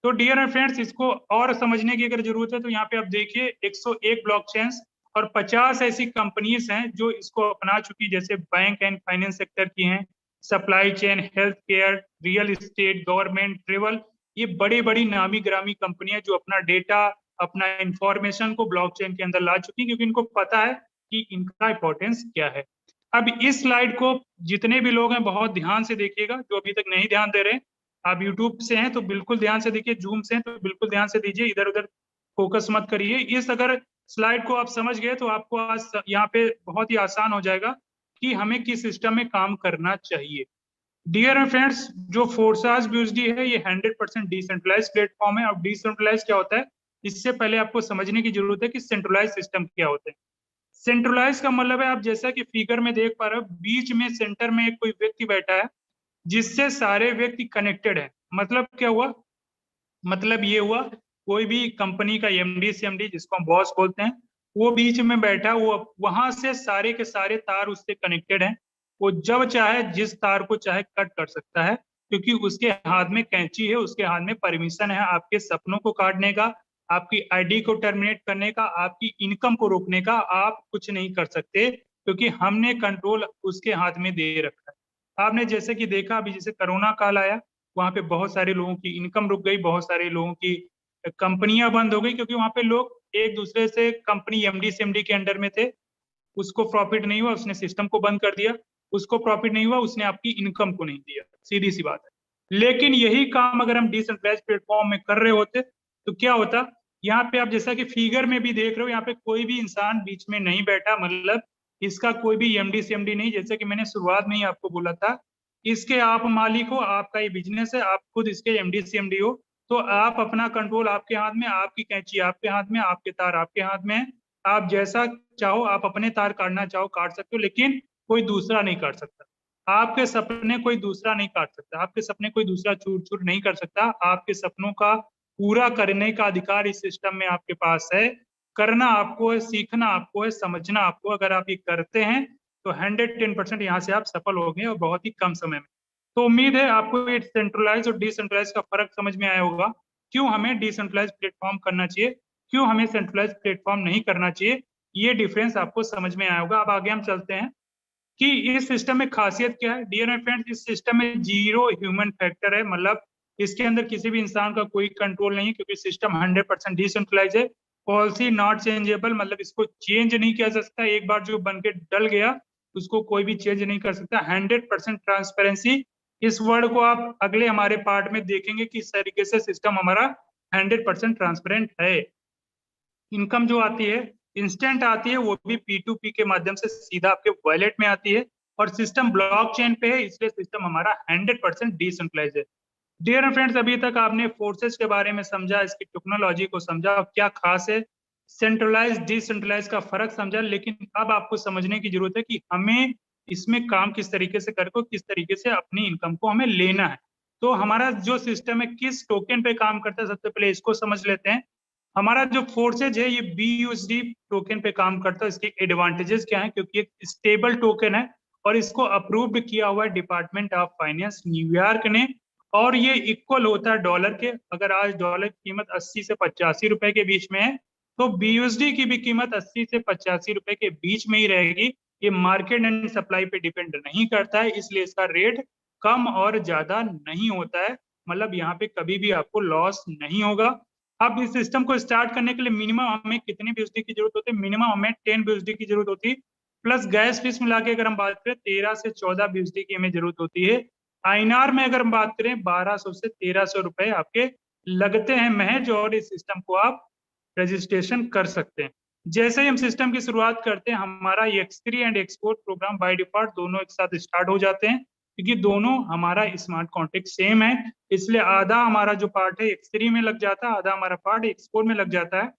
तो डियर फ्रेंड्स, इसको और समझने की अगर जरूरत है तो यहाँ पे आप देखिए 101 ब्लॉकचेन्स और 50 ऐसी कंपनीज हैं जो इसको अपना चुकी, जैसे बैंक एंड फाइनेंस सेक्टर की हैं, supply chain, health care, real estate, government, travel. ये बड़ी बड़ी नामी ग्रामी कंपनियां जो अपना डेटा, अपना इंफॉर्मेशन को ब्लॉकचेन के अंदर ला चुकी, क्योंकि इनको पता है कि इनका इंपॉर्टेंस क्या है। अब इस स्लाइड को जितने भी लोग हैं बहुत ध्यान से देखिएगा, जो अभी तक नहीं ध्यान दे रहे, आप यूट्यूब से हैं तो बिल्कुल ध्यान से देखिए, जूम से हैं तो बिल्कुल ध्यान से दीजिए, इधर उधर फोकस मत करिए। इस अगर स्लाइड को आप समझ गए तो आपको आज यहाँ पे बहुत ही आसान हो जाएगा कि हमें किस सिस्टम में काम करना चाहिए। डियर फ्रेंड्स, जो फोर्साज BUSD है ये 100% डिसेंट्रलाइज प्लेटफॉर्म है। और डिसेंट्रलाइज क्या होता है, इससे पहले आपको समझने की जरूरत है कि सेंट्रलाइज सिस्टम क्या होते हैं। सेंट्रलाइज का मतलब है, आप जैसा कि फिगर में देख पा रहे हो, बीच में सेंटर में एक कोई व्यक्ति बैठा है जिससे सारे व्यक्ति कनेक्टेड है। मतलब क्या हुआ? मतलब ये हुआ, कोई भी कंपनी का MD CMD जिसको हम बॉस बोलते हैं, वो बीच में बैठा, वो वहां से सारे के सारे तार उससे कनेक्टेड हैं। वो जब चाहे जिस तार को चाहे कट कर सकता है, क्योंकि उसके हाथ में कैंची है, उसके हाथ में परमिशन है आपके सपनों को काटने का, आपकी ID को टर्मिनेट करने का, आपकी इनकम को रोकने का। आप कुछ नहीं कर सकते क्योंकि हमने कंट्रोल उसके हाथ में दे रखा है। आपने जैसे कि देखा अभी, जैसे कोरोना काल आया, वहां पे बहुत सारे लोगों की इनकम रुक गई, बहुत सारे लोगों की कंपनियां बंद हो गई, क्योंकि वहां पे लोग एक दूसरे से, कंपनी MD CMD के अंडर में थे, उसको प्रॉफिट नहीं हुआ, उसने सिस्टम को बंद कर दिया, उसको प्रॉफिट नहीं हुआ, उसने आपकी इनकम को नहीं दिया, सीधी सी बात है। लेकिन यही काम अगर हम डिसेंट्रलाइज प्लेटफॉर्म में कर रहे होते तो क्या होता? यहाँ पे आप जैसा कि फिगर में भी देख रहे हो, यहाँ पे कोई भी इंसान बीच में नहीं बैठा, मतलब इसका कोई भी MD CMD नहीं। जैसे कि मैंने शुरुआत में ही आपको बोला था, इसके आप मालिक हो, आपका ये बिजनेस है, आप खुद इसके MD CMD हो, तो आप अपना कंट्रोल आपके हाथ में, आपकी कैंची आपके हाथ में, आपके तार आपके हाथ में है। आप जैसा चाहो आप अपने तार काटना चाहो काट सकते हो, लेकिन कोई दूसरा नहीं काट सकता। आपके सपने कोई दूसरा नहीं काट सकता, आपके सपने कोई दूसरा चूर चूर नहीं कर सकता। आपके सपनों का पूरा करने का अधिकार इस सिस्टम में आपके पास है। करना आपको है, सीखना आपको है, समझना आपको। अगर आप ये करते हैं तो 110% यहाँ से आप सफल हो गए और बहुत ही कम समय में। तो उम्मीद है आपको ये सेंट्रलाइज और डिसेंट्रलाइज का फर्क समझ में आया होगा, क्यों हमें डिसेंट्रलाइज प्लेटफॉर्म करना चाहिए, क्यों हमें सेंट्रलाइज प्लेटफॉर्म नहीं करना चाहिए। ये डिफरेंस आपको समझ में आया होगा। अब आगे हम चलते हैं कि इस सिस्टम में खासियत क्या है। डियर फ्रेंड्स, इस सिस्टम में 0 ह्यूमन फैक्टर है, मतलब इसके अंदर किसी भी इंसान का कोई कंट्रोल नहीं है, क्योंकि सिस्टम 100% डिसेंट्रलाइज है। पॉलिसी नॉट चेंजेबल, मतलब इसको चेंज नहीं किया जा सकता। एक बार जो बन के डल गया उसको कोई भी चेंज नहीं कर सकता। 100% ट्रांसपेरेंसी, इस वर्ड को आप अगले हमारे पार्ट में देखेंगे कि इस तरीके से सिस्टम हमारा 100% ट्रांसपेरेंट है। इनकम जो आती है इंस्टेंट आती है, वो भी P2P के माध्यम से सीधा आपके वॉलेट में आती है। और सिस्टम ब्लॉकचेन पे है, इसलिए सिस्टम हमारा 100% डिसेंट्रलाइज है। डियर फ्रेंड्स, अभी तक आपने फोर्सेस के बारे में समझा, इसकी टेक्नोलॉजी को समझा, क्या खास है, सेंट्रलाइज डिसेंट्रलाइज का फर्क समझा, लेकिन अब आपको समझने की जरूरत है कि हमें इसमें काम किस तरीके से करके किस तरीके से अपनी इनकम को हमें लेना है। तो हमारा जो सिस्टम है किस टोकन पे काम करता है, सबसे पहले इसको समझ लेते हैं। हमारा जो फोर्सेज है ये BUSD टोकन पे काम करता है। इसके एडवांटेजेस क्या है, क्योंकि एक स्टेबल टोकन है और इसको अप्रूव्ड किया हुआ है डिपार्टमेंट ऑफ फाइनेंस न्यूयॉर्क ने, और ये इक्वल होता है डॉलर के। अगर आज डॉलर की कीमत 80 से 85 रुपए के बीच में है, तो BUSD की भी कीमत 80 से 85 रुपए के बीच में ही रहेगी। ये मार्केट एंड सप्लाई पे डिपेंड नहीं करता है, इसलिए इसका रेट कम और ज्यादा नहीं होता है। मतलब यहाँ पे कभी भी आपको लॉस नहीं होगा। अब इस सिस्टम को स्टार्ट करने के लिए मिनिमम हमें कितनी BUSD की जरूरत होती है? मिनिमम हमें 10 BUSD की जरूरत होती है, प्लस गैस फीस मिला के अगर हम बात करें 13 से 14 BUSD की हमें जरूरत होती है। INR में अगर हम बात करें 1200 से 1300 रुपए आपके लगते हैं महज, और इस सिस्टम को आप रजिस्ट्रेशन कर सकते हैं। जैसे ही हम सिस्टम की शुरुआत करते हैं, हमारा X3 and export program by default दोनों एक साथ स्टार्ट हो जाते हैं, क्योंकि दोनों हमारा स्मार्ट कॉन्ट्रैक्ट सेम है। इसलिए आधा हमारा जो पार्ट है X3 में लग जाता है, आधा हमारा पार्ट एक्सपोर्ट में लग जाता है।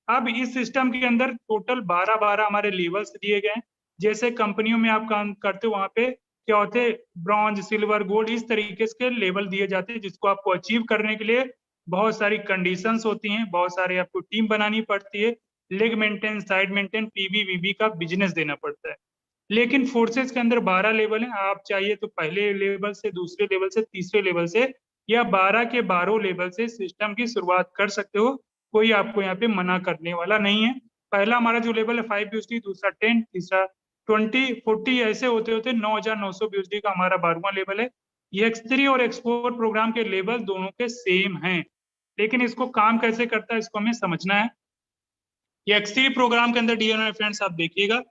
अब इस सिस्टम के अंदर टोटल 12 हमारे लेवल्स दिए गए हैं। जैसे कंपनियों में आप काम करते हो, वहां पे क्या होते हैं, ब्रॉन्ज, सिल्वर, गोल्ड, इस तरीके के लेवल दिए जाते हैं, जिसको आपको अचीव करने के लिए बहुत सारी कंडीशंस होती हैं, बहुत सारे आपको टीम बनानी पड़ती है, leg maintain, side maintain, PV का बिजनेस देना पड़ता है। लेकिन फोर्सेस के अंदर 12 लेवल हैं। आप चाहिए तो पहले लेवल से, दूसरे लेवल से, तीसरे लेवल से, या 12 के 12 लेवल से सिस्टम की शुरुआत कर सकते हो। कोई आपको यहाँ पे मना करने वाला नहीं है। पहला हमारा जो लेवल है 5 BUSD, दूसरा 10, तीसरा 20, 40, ऐसे होते होते 9,900 BUSD का हमारा 12वां लेवल है। ये X3 और एक्सपोर्ट प्रोग्राम के लेवल दोनों के सेम हैं, लेकिन इसको काम कैसे करता है इसको हमें समझना है। ये X3 प्रोग्राम के अंदर डियर फ्रेंड्स आप देखिएगा,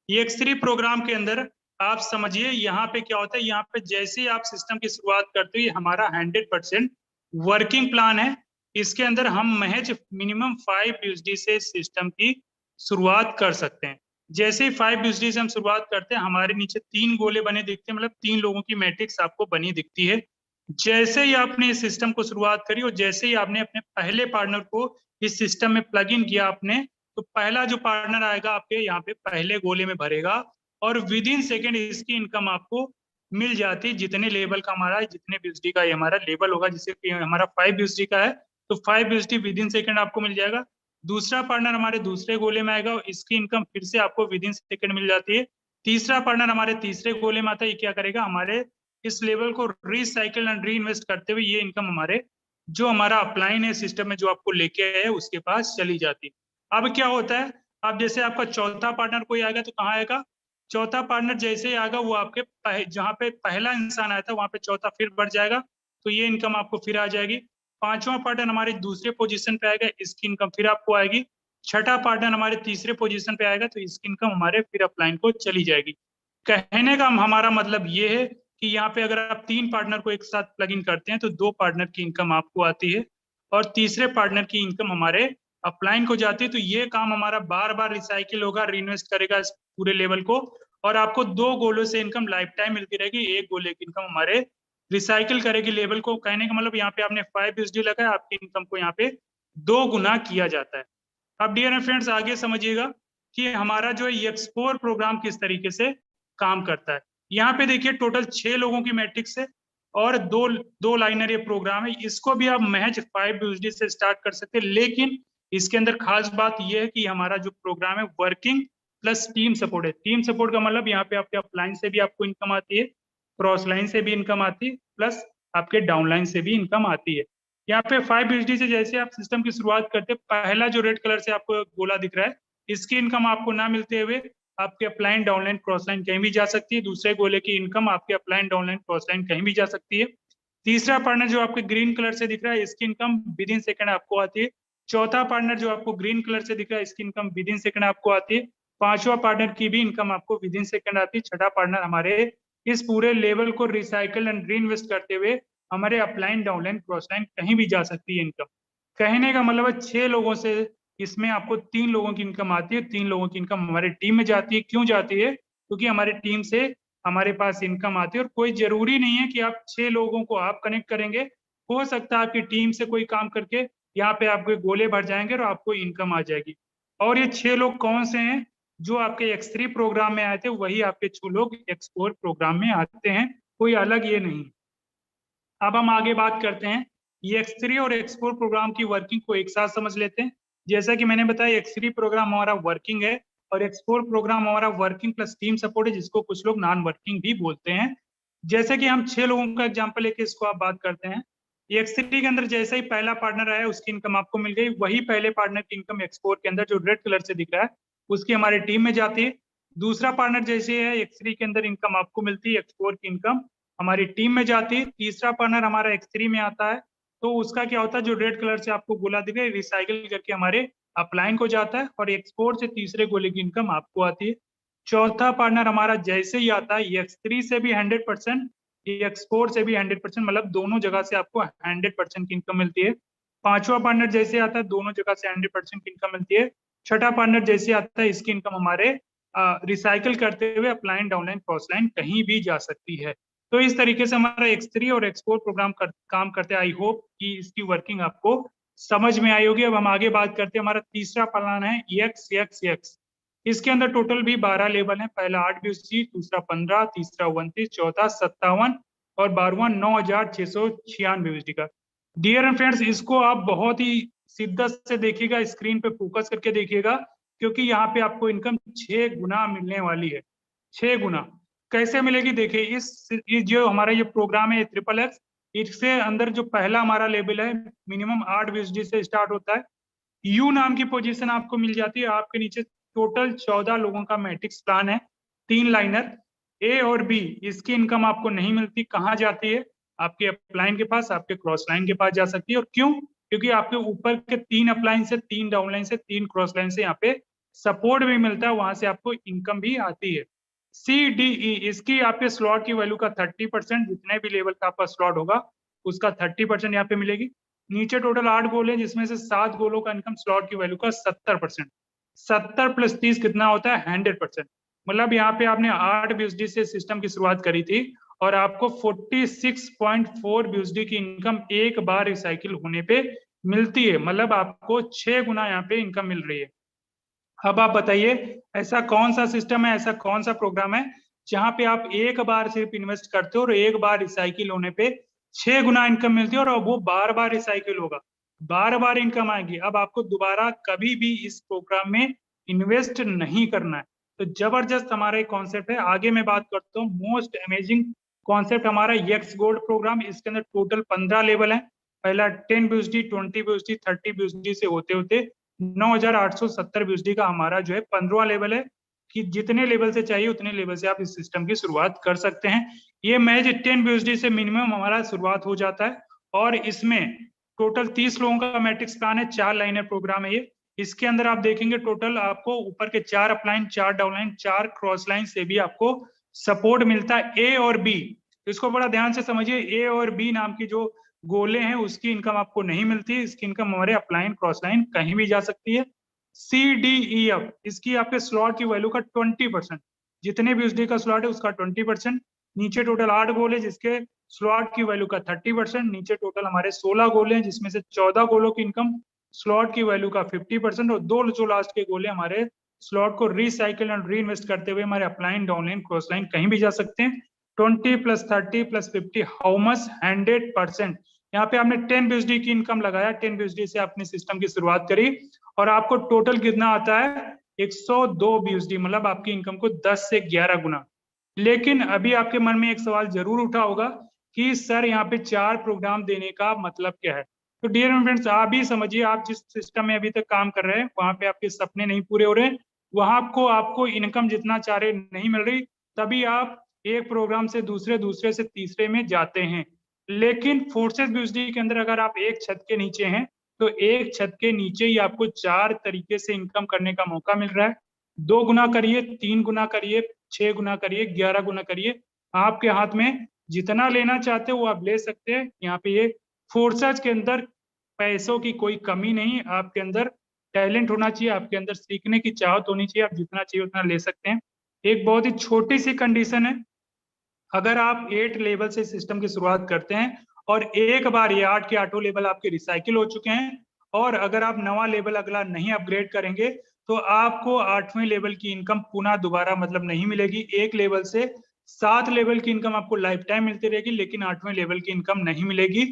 ये X3 प्रोग्राम के अंदर आप समझिए यहाँ पे क्या होता है। यहाँ पे जैसे ही आप सिस्टम की शुरुआत करते हो, ये हमारा 100% वर्किंग प्लान है। इसके अंदर हम महज मिनिमम 5 BUSD से सिस्टम की शुरुआत कर सकते हैं। जैसे ही 5 BUSD से हम शुरुआत करते हैं, हमारे नीचे 3 गोले बने दिखते हैं, मतलब 3 लोगों की मैट्रिक्स आपको बनी दिखती है। जैसे ही आपने इस सिस्टम को शुरुआत करी और जैसे ही आपने अपने पहले पार्टनर को इस सिस्टम में प्लग इन किया आपने, तो पहला जो पार्टनर आएगा आपके यहाँ पे पहले गोले में भरेगा, और विद इन सेकेंड इसकी इनकम आपको मिल जाती है। जितने लेवल का हमारा, जितने BUSD का ये हमारा लेवल होगा, जैसे कि हमारा 5 BUSD का है, तो 5 BUSD विद इन सेकेंड आपको मिल जाएगा। दूसरा पार्टनर हमारे दूसरे गोले में आएगा, इसकी इनकम फिर से आपको विद इन सेकेंड मिल जाती है। तीसरा पार्टनर हमारे तीसरे गोले में आता है, ये क्या करेगा, हमारे इस लेवल को रिसाइकिल एंड री इन्वेस्ट करते हुए ये इनकम हमारे जो हमारा अपलाइन है सिस्टम में, जो आपको लेके आए उसके पास चली जाती है। अब क्या होता है, अब जैसे आपका चौथा पार्टनर कोई आएगा तो कहाँ आएगा, चौथा पार्टनर जैसे ही आएगा वो आपके जहाँ पे पहला इंसान आया था वहां पे चौथा फिर बढ़ जाएगा, तो ये इनकम आपको फिर आ जाएगी। पांचवा पार्टनर हमारे दूसरे पोजीशन पे आएगा, इसकी इनकम फिर आपको आएगी। छठा पार्टनर हमारे तीसरे पोजीशन पे आएगा, तो इसकी इनकम हमारे फिर अपलाइन को चली जाएगी। कहने का हमारा मतलब ये है कि यहाँ पे अगर आप 3 पार्टनर को एक साथ प्लग इन करते हैं तो 2 पार्टनर की इनकम आपको आती है और तीसरे पार्टनर की इनकम हमारे अपलाइन को जाती है। तो ये काम हमारा बार बार रिसाइकिल होगा, रीइन्वेस्ट करेगा इस पूरे लेवल को, और आपको 2 गोलों से इनकम लाइफ टाइम मिलती रहेगी। एक गोले की इनकम हमारे रिसाइकिल करेगी लेवल को। कहने का मतलब यहाँ पे आपने 5 BUSD लगाया, आपकी इनकम को यहाँ पे 2 गुना किया जाता है। अब डियर फ्रेंड्स आगे समझिएगा कि हमारा जो है एक्सपोर प्रोग्राम किस तरीके से काम करता है। यहाँ पे देखिए टोटल 6 लोगों की मैट्रिक्स है और दो लाइनर ये प्रोग्राम है। इसको भी आप महज 5 BUSD से स्टार्ट कर सकते हैं, लेकिन इसके अंदर खास बात यह है कि हमारा जो प्रोग्राम है वर्किंग प्लस टीम सपोर्ट है। टीम सपोर्ट का मतलब यहाँ पे आपके अपलाइन से भी आपको इनकम आती है, क्रॉस लाइन से भी इनकम आती है, प्लस आपके डाउनलाइन से भी इनकम आती है। यहाँ पे 5 BUSD से जैसे आप सिस्टम की शुरुआत करते हैं, पहला जो रेड कलर से आपको गोला दिख रहा है, इसकी इनकम आपको ना मिलते हुए आपके अपलाइन, डाउनलाइन, क्रॉस लाइन कहीं भी जा सकती है। दूसरे गोले की इनकम आपके अपलाइन, डाउनलाइन, क्रॉस लाइन कहीं भी जा सकती है। तीसरा पार्टनर जो आपके ग्रीन कलर से दिख रहा है, इसकी इनकम विद इन सेकंड आपको आती है। चौथा पार्टनर जो आपको ग्रीन कलर से दिख रहा है, इसकी इनकम विद इन सेकंड आपको आती है। पांचवा पार्टनर की भी इनकम आपको विद इन सेकंड आती है। छठा पार्टनर हमारे इस पूरे लेवल को रिसाइकिल एंड री इन्वेस्ट करते हुए हमारे अपलाइन, डाउनलाइन, क्रॉस लाइन कहीं भी जा सकती है इनकम। कहने का मतलब है 6 लोगों से इसमें आपको 3 लोगों की इनकम आती है। 3 लोगों की इनकम हमारे टीम में जाती है। क्यों जाती है? क्योंकि हमारे टीम से हमारे पास इनकम आती है। और कोई जरूरी नहीं है कि आप 6 लोगों को आप कनेक्ट करेंगे, हो सकता है आपकी टीम से कोई काम करके यहाँ पे आपके गोले भर जाएंगे और आपको इनकम आ जाएगी। और ये 6 लोग कौन से हैं? जो आपके X3 प्रोग्राम में आए थे वही आपके 6 लोग X4 प्रोग्राम में आते हैं, कोई अलग ये नहीं। अब हम आगे बात करते हैं, ये X3 और X4 प्रोग्राम की वर्किंग को एक साथ समझ लेते हैं। जैसा कि मैंने बताया, X3 प्रोग्राम हमारा वर्किंग है और X4 प्रोग्राम हमारा वर्किंग प्लस टीम सपोर्ट है, जिसको कुछ लोग नॉन वर्किंग भी बोलते हैं। जैसे कि हम 6 लोगों का एग्जाम्पल लेके इसको आप बात करते हैं। X3 के अंदर जैसे ही पहला पार्टनर आया उसकी इनकम आपको मिल गई, वही पहले पार्टनर की इनकम X4 के अंदर जो रेड कलर से दिख रहा है उसकी हमारी टीम में जाती है। दूसरा पार्टनर जैसे है X3 के अंदर इनकम आपको मिलती है, X4 की इनकम हमारी टीम में जाती है। तीसरा पार्टनर हमारा X3 में आता है, तो उसका क्या होता है, जो रेड कलर से आपको गोला दिख रहा है रिसाइकिल करके हमारे अपलाइन को जाता है और X4 से तीसरे गोले की इनकम आपको आती है। चौथा पार्टनर हमारा जैसे ही आता है, X3 से भी 100%, X4 से भी 100%, मतलब दोनों जगह से आपको 100% की इनकम मिलती है। पांचवा पार्टनर जैसे आता है, दोनों जगह से 100% की इनकम मिलती है। छठा पार्टनर जैसे आता है, इसकी इनकम हमारे रिसाइकिल करते हुए अपलाइन, डाउनलाइन, क्रॉसलाइन कहीं भी जा सकती है। तो इस तरीके से हमारा X3 और X4 प्रोग्राम काम करते हैं। आई होप कि इसकी वर्किंग आपको समझ में आई होगी। अब हम आगे बात करते हैं, हमारा तीसरा प्लान है X। इसके अंदर टोटल भी 12 लेवल है। पहला 8 BUSD, दूसरा 15, तीसरा 29, चौथा 57 और 12वां 9696 BUSD का। डियर एंड फ्रेंड्स, इसको आप बहुत ही शिद्दत से देखिएगा, स्क्रीन पे फोकस करके देखिएगा, क्योंकि यहाँ पे आपको इनकम 6 गुना मिलने वाली है। 6 गुना कैसे मिलेगी? देखिए, इस जो हमारा ये प्रोग्राम है XXX, इससे अंदर जो पहला हमारा लेवल है मिनिमम 8 BUSD से स्टार्ट होता है। यू नाम की पोजीशन आपको मिल जाती है। आपके नीचे टोटल 14 लोगों का मैट्रिक्स प्लान है, 3 लाइनर। ए और बी, इसकी इनकम आपको नहीं मिलती, कहाँ जाती है? आपके अपलाइन के पास, आपके क्रॉस लाइन के पास जा सकती है। और क्यों? क्योंकि आपके ऊपर के 3 अपलाइन से, 3 डाउनलाइन से, 3 क्रॉस लाइन से यहाँ पे सपोर्ट भी मिलता है, वहां से आपको इनकम भी आती है। CDE, इसकी आपके स्लॉट की वैल्यू का 30%, जितने भी लेवल का आपका स्लॉट होगा उसका 30% यहाँ पे मिलेगी। नीचे टोटल 8 गोल है, जिसमें से 7 गोलों का इनकम स्लॉट की वैल्यू का 70%। 70 प्लस 30 कितना होता है? 100%। मतलब यहाँ पे आपने 8 BUSD से सिस्टम की शुरुआत करी थी और आपको 46.4 BUSD की इनकम एक बार रिसाइकिल होने पे मिलती है। मतलब आपको 6 गुना यहाँ पे इनकम मिल रही है। अब आप बताइए, ऐसा कौन सा सिस्टम है, ऐसा कौन सा प्रोग्राम है जहां पे आप एक बार सिर्फ इन्वेस्ट करते हो और एक बार रिसाइकिल होने पे 6 गुना इनकम मिलती है, और वो बार बार रिसाइकिल होगा, बार बार इनकम आएगी। अब आपको दोबारा कभी भी इस प्रोग्राम में इन्वेस्ट नहीं करना है। तो जबरदस्त हमारा एक कॉन्सेप्ट है। आगे मैं बात करता हूँ, मोस्ट अमेजिंग कॉन्सेप्ट हमारा X गोल्ड प्रोग्राम। इसके अंदर टोटल 15 लेवल है। पहला 10 BUSD, 20 BUSD, 30 BUSD से होते होते 9870 BUSD का हमारा जो है 15वां लेवल है, कि जितने लेवल से चाहिए उतने लेवल से आप इस सिस्टम की शुरुआत कर सकते हैं। ये मैच 10 BUSD से मिनिमम हमारा शुरुआत हो जाता है, और इसमें टोटल 30 लोगों का मैट्रिक्स प्लान है, 4 लाइनर प्रोग्राम है ये। इसके अंदर आप देखेंगे टोटल आपको ऊपर के 4 अपलाइन, 4 डाउनलाइन, 4 क्रॉस लाइन से भी आपको सपोर्ट मिलता है। ए और बी, इसको बड़ा ध्यान से समझिए, ए और बी नाम की जो गोले हैं उसकी इनकम आपको नहीं मिलती। इसकी इनकम हमारे अपलाइन, क्रॉस लाइन कहीं भी जा सकती है। CDEF, इसकी आपके स्लॉट की वैल्यू का 20%, जितने भी USD का स्लॉट है उसका 20%। नीचे टोटल 8 गोल है जिसके स्लॉट की वैल्यू का 30%। नीचे टोटल हमारे 16 गोले हैं जिसमें से 14 गोलों की इनकम स्लॉट की वैल्यू का 50%, और 2 जो लास्ट के गोले हमारे स्लॉट को रिसाइकिल एंड री इन्वेस्ट करते हुए हमारे अपलाइन, डाउनलाइन, क्रॉस लाइन कहीं भी जा सकते हैं। 20 + 30 + 50 हाउ मच? 100%। यहाँ पे आपने 10 BUSD की इनकम लगाया, 10 BUSD से आपने सिस्टम की शुरुआत करी और आपको टोटल कितना आता है? 102 BUSD, मतलब आपकी इनकम को 10 से 11 गुना। लेकिन अभी आपके मन में एक सवाल जरूर उठा होगा कि सर यहाँ पे 4 प्रोग्राम देने का मतलब क्या है? तो डियर फ्रेंड्स, आप भी समझिए, आप जिस सिस्टम में अभी तक काम कर रहे हैं वहां पे आपके सपने नहीं पूरे हो रहे, वहां आपको इनकम जितना चाह रहे नहीं मिल रही, तभी आप एक प्रोग्राम से दूसरे, दूसरे से तीसरे में जाते हैं। लेकिन फोर्सेस BUSD के अंदर अगर आप एक छत के नीचे हैं तो एक छत के नीचे ही आपको 4 तरीके से इनकम करने का मौका मिल रहा है। 2 गुना करिए, 3 गुना करिए, 6 गुना करिए, 11 गुना करिए, आपके हाथ में जितना लेना चाहते हो वो आप ले सकते हैं। यहाँ पे ये फोर्सेस के अंदर पैसों की कोई कमी नहीं, आपके अंदर टैलेंट होना चाहिए, आपके अंदर सीखने की चाहत होनी चाहिए, आप जितना चाहिए उतना ले सकते हैं। एक बहुत ही छोटी सी कंडीशन है अगर आप 8 लेवल से सिस्टम की शुरुआत करते हैं और एक बार ये 8 के 8 लेवल आपके रिसाइकिल हो चुके हैं, और अगर आप नवा लेवल अगला नहीं अपग्रेड करेंगे तो आपको 8वें लेवल की इनकम पुनः दोबारा मतलब नहीं मिलेगी। एक लेवल से 7 लेवल की इनकम आपको लाइफ टाइम मिलती रहेगी, लेकिन 8वें लेवल की इनकम नहीं मिलेगी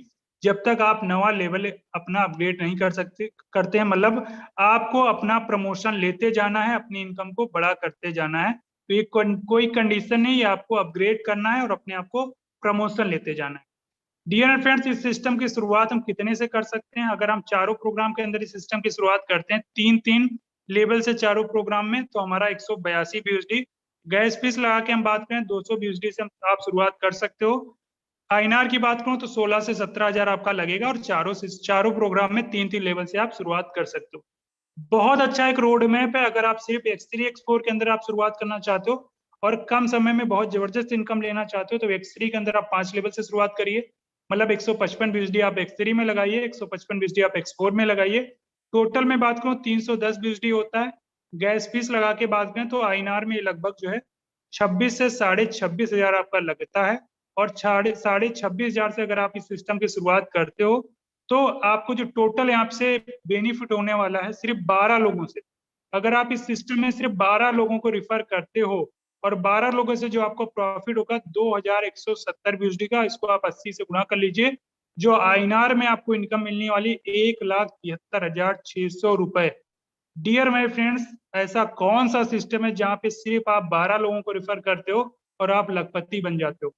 जब तक आप नवा लेवल अपना अपग्रेड नहीं करते हैं। मतलब आपको अपना प्रमोशन लेते जाना है, अपनी इनकम को बड़ा करते जाना है। तो ये कोई कंडीशन नहीं है, आपको अपग्रेड करना है और अपने आप को प्रमोशन लेते जाना है। डियर फ्रेंड्स, इस सिस्टम की शुरुआत हम कितने से कर सकते हैं? अगर हम चारों प्रोग्राम के अंदर इस सिस्टम की शुरुआत करते हैं 3-3 लेवल से चारों प्रोग्राम में, तो हमारा 182 BUSD गैस फीस लगा के हम बात करें 200 BUSD से आप शुरुआत कर सकते हो। INR की बात करूं तो 16 से 17,000 आपका लगेगा, और चारों प्रोग्राम में 3-3 लेवल से आप शुरुआत कर सकते हो। बहुत अच्छा एक रोड मैप है। अगर आप सिर्फ X3 X4 के अंदर आप शुरुआत करना चाहते हो और कम समय में बहुत जबरदस्त इनकम लेना चाहते हो तो X3 के अंदर आप 5 लेवल से शुरुआत करिए। मतलब 155 BUSD आप X3 में लगाइए, 155 BUSD आप X4 में लगाइए। टोटल में बात करूं 310 BUSD होता है। गैस फीस लगा के बात करें तो INR में लगभग जो है 26 से 26,500 आपका लगता है, और 26,500 से अगर आप इस सिस्टम की शुरुआत करते हो तो आपको जो टोटल यहाँ से बेनिफिट होने वाला है सिर्फ 12 लोगों से। अगर आप इस सिस्टम में सिर्फ 12 लोगों को रिफर करते हो और 12 लोगों से जो आपको प्रॉफिट होगा 2,170 BUSD का, इसको आप 80 से गुणा कर लीजिए, जो INR में आपको इनकम मिलने वाली 1,73,600 रुपए। डियर माय फ्रेंड्स, ऐसा कौन सा सिस्टम है जहाँ पे सिर्फ आप 12 लोगों को रिफर करते हो और आप लखपति बन जाते हो?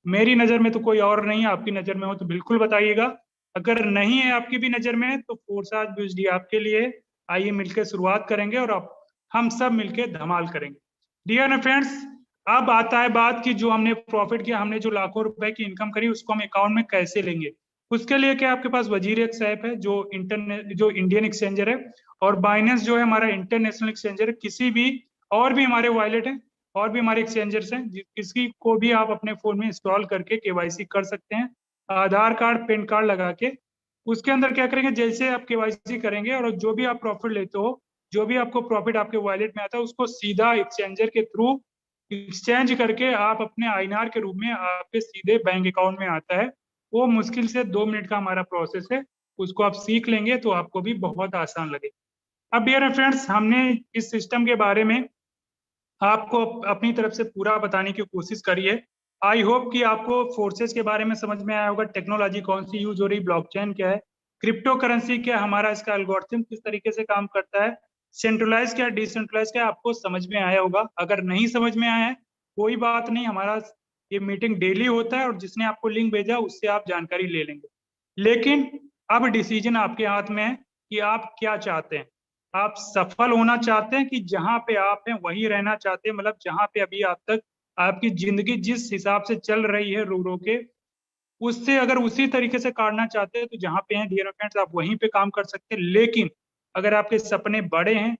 मेरी नजर में तो कोई और नहीं है, आपकी नजर में हो तो बिल्कुल बताइएगा। अगर नहीं है आपकी भी नजर में तो फोर्साज BUSD आपके लिए। आइए मिलकर शुरुआत करेंगे और अब हम सब मिलकर धमाल करेंगे। डियर फ्रेंड्स, अब आता है बात कि जो हमने प्रॉफिट किया, हमने जो लाखों रुपए की इनकम करी, उसको हम अकाउंट में कैसे लेंगे। उसके लिए क्या आपके पास वजीरेक्स ऐप है जो इंडियन एक्सचेंजर है, और बाइनेंस जो है हमारा इंटरनेशनल एक्सचेंजर है। किसी भी और भी हमारे वॉलेट है और भी हमारे एक्सचेंजर्स हैं, किसी को भी आप अपने फोन में इंस्टॉल करके KYC कर सकते हैं, आधार कार्ड पैन कार्ड लगा के। उसके अंदर क्या करेंगे, जैसे आप KYC करेंगे और जो भी आप प्रॉफिट लेते हो, जो भी आपको प्रॉफिट आपके वॉलेट में आता है, उसको सीधा एक्सचेंजर के थ्रू एक्सचेंज करके आप अपने INR के रूप में आपके सीधे बैंक अकाउंट में आता है। वो मुश्किल से 2 मिनट का हमारा प्रोसेस है, उसको आप सीख लेंगे तो आपको भी बहुत आसान लगेगा। अब डियर फ्रेंड्स, हमने इस सिस्टम के बारे में आपको अपनी तरफ से पूरा बताने की कोशिश करी है। आई होप कि आपको फोर्सेस के बारे में समझ में आया होगा, टेक्नोलॉजी कौन सी यूज हो रही, ब्लॉकचेन क्या है, क्रिप्टो करेंसी क्या, हमारा इसका एल्गोरिथम किस तरीके से काम करता है, सेंट्रलाइज क्या, डिसेंट्रलाइज क्या, आपको समझ में आया होगा। अगर नहीं समझ में आया है कोई बात नहीं, हमारा ये मीटिंग डेली होता है और जिसने आपको लिंक भेजा उससे आप जानकारी ले लेंगे। लेकिन अब डिसीजन आपके हाथ में है कि आप क्या चाहते हैं। आप सफल होना चाहते हैं कि जहां पे आप हैं वहीं रहना चाहते हैं, मतलब जहां पे अभी आप तक आपकी जिंदगी जिस हिसाब से चल रही है रो रो के, उससे अगर उसी तरीके से काटना चाहते हैं तो जहां पे हैं डियर फ्रेंड्स आप वहीं पे काम कर सकते हैं। लेकिन अगर आपके सपने बड़े हैं,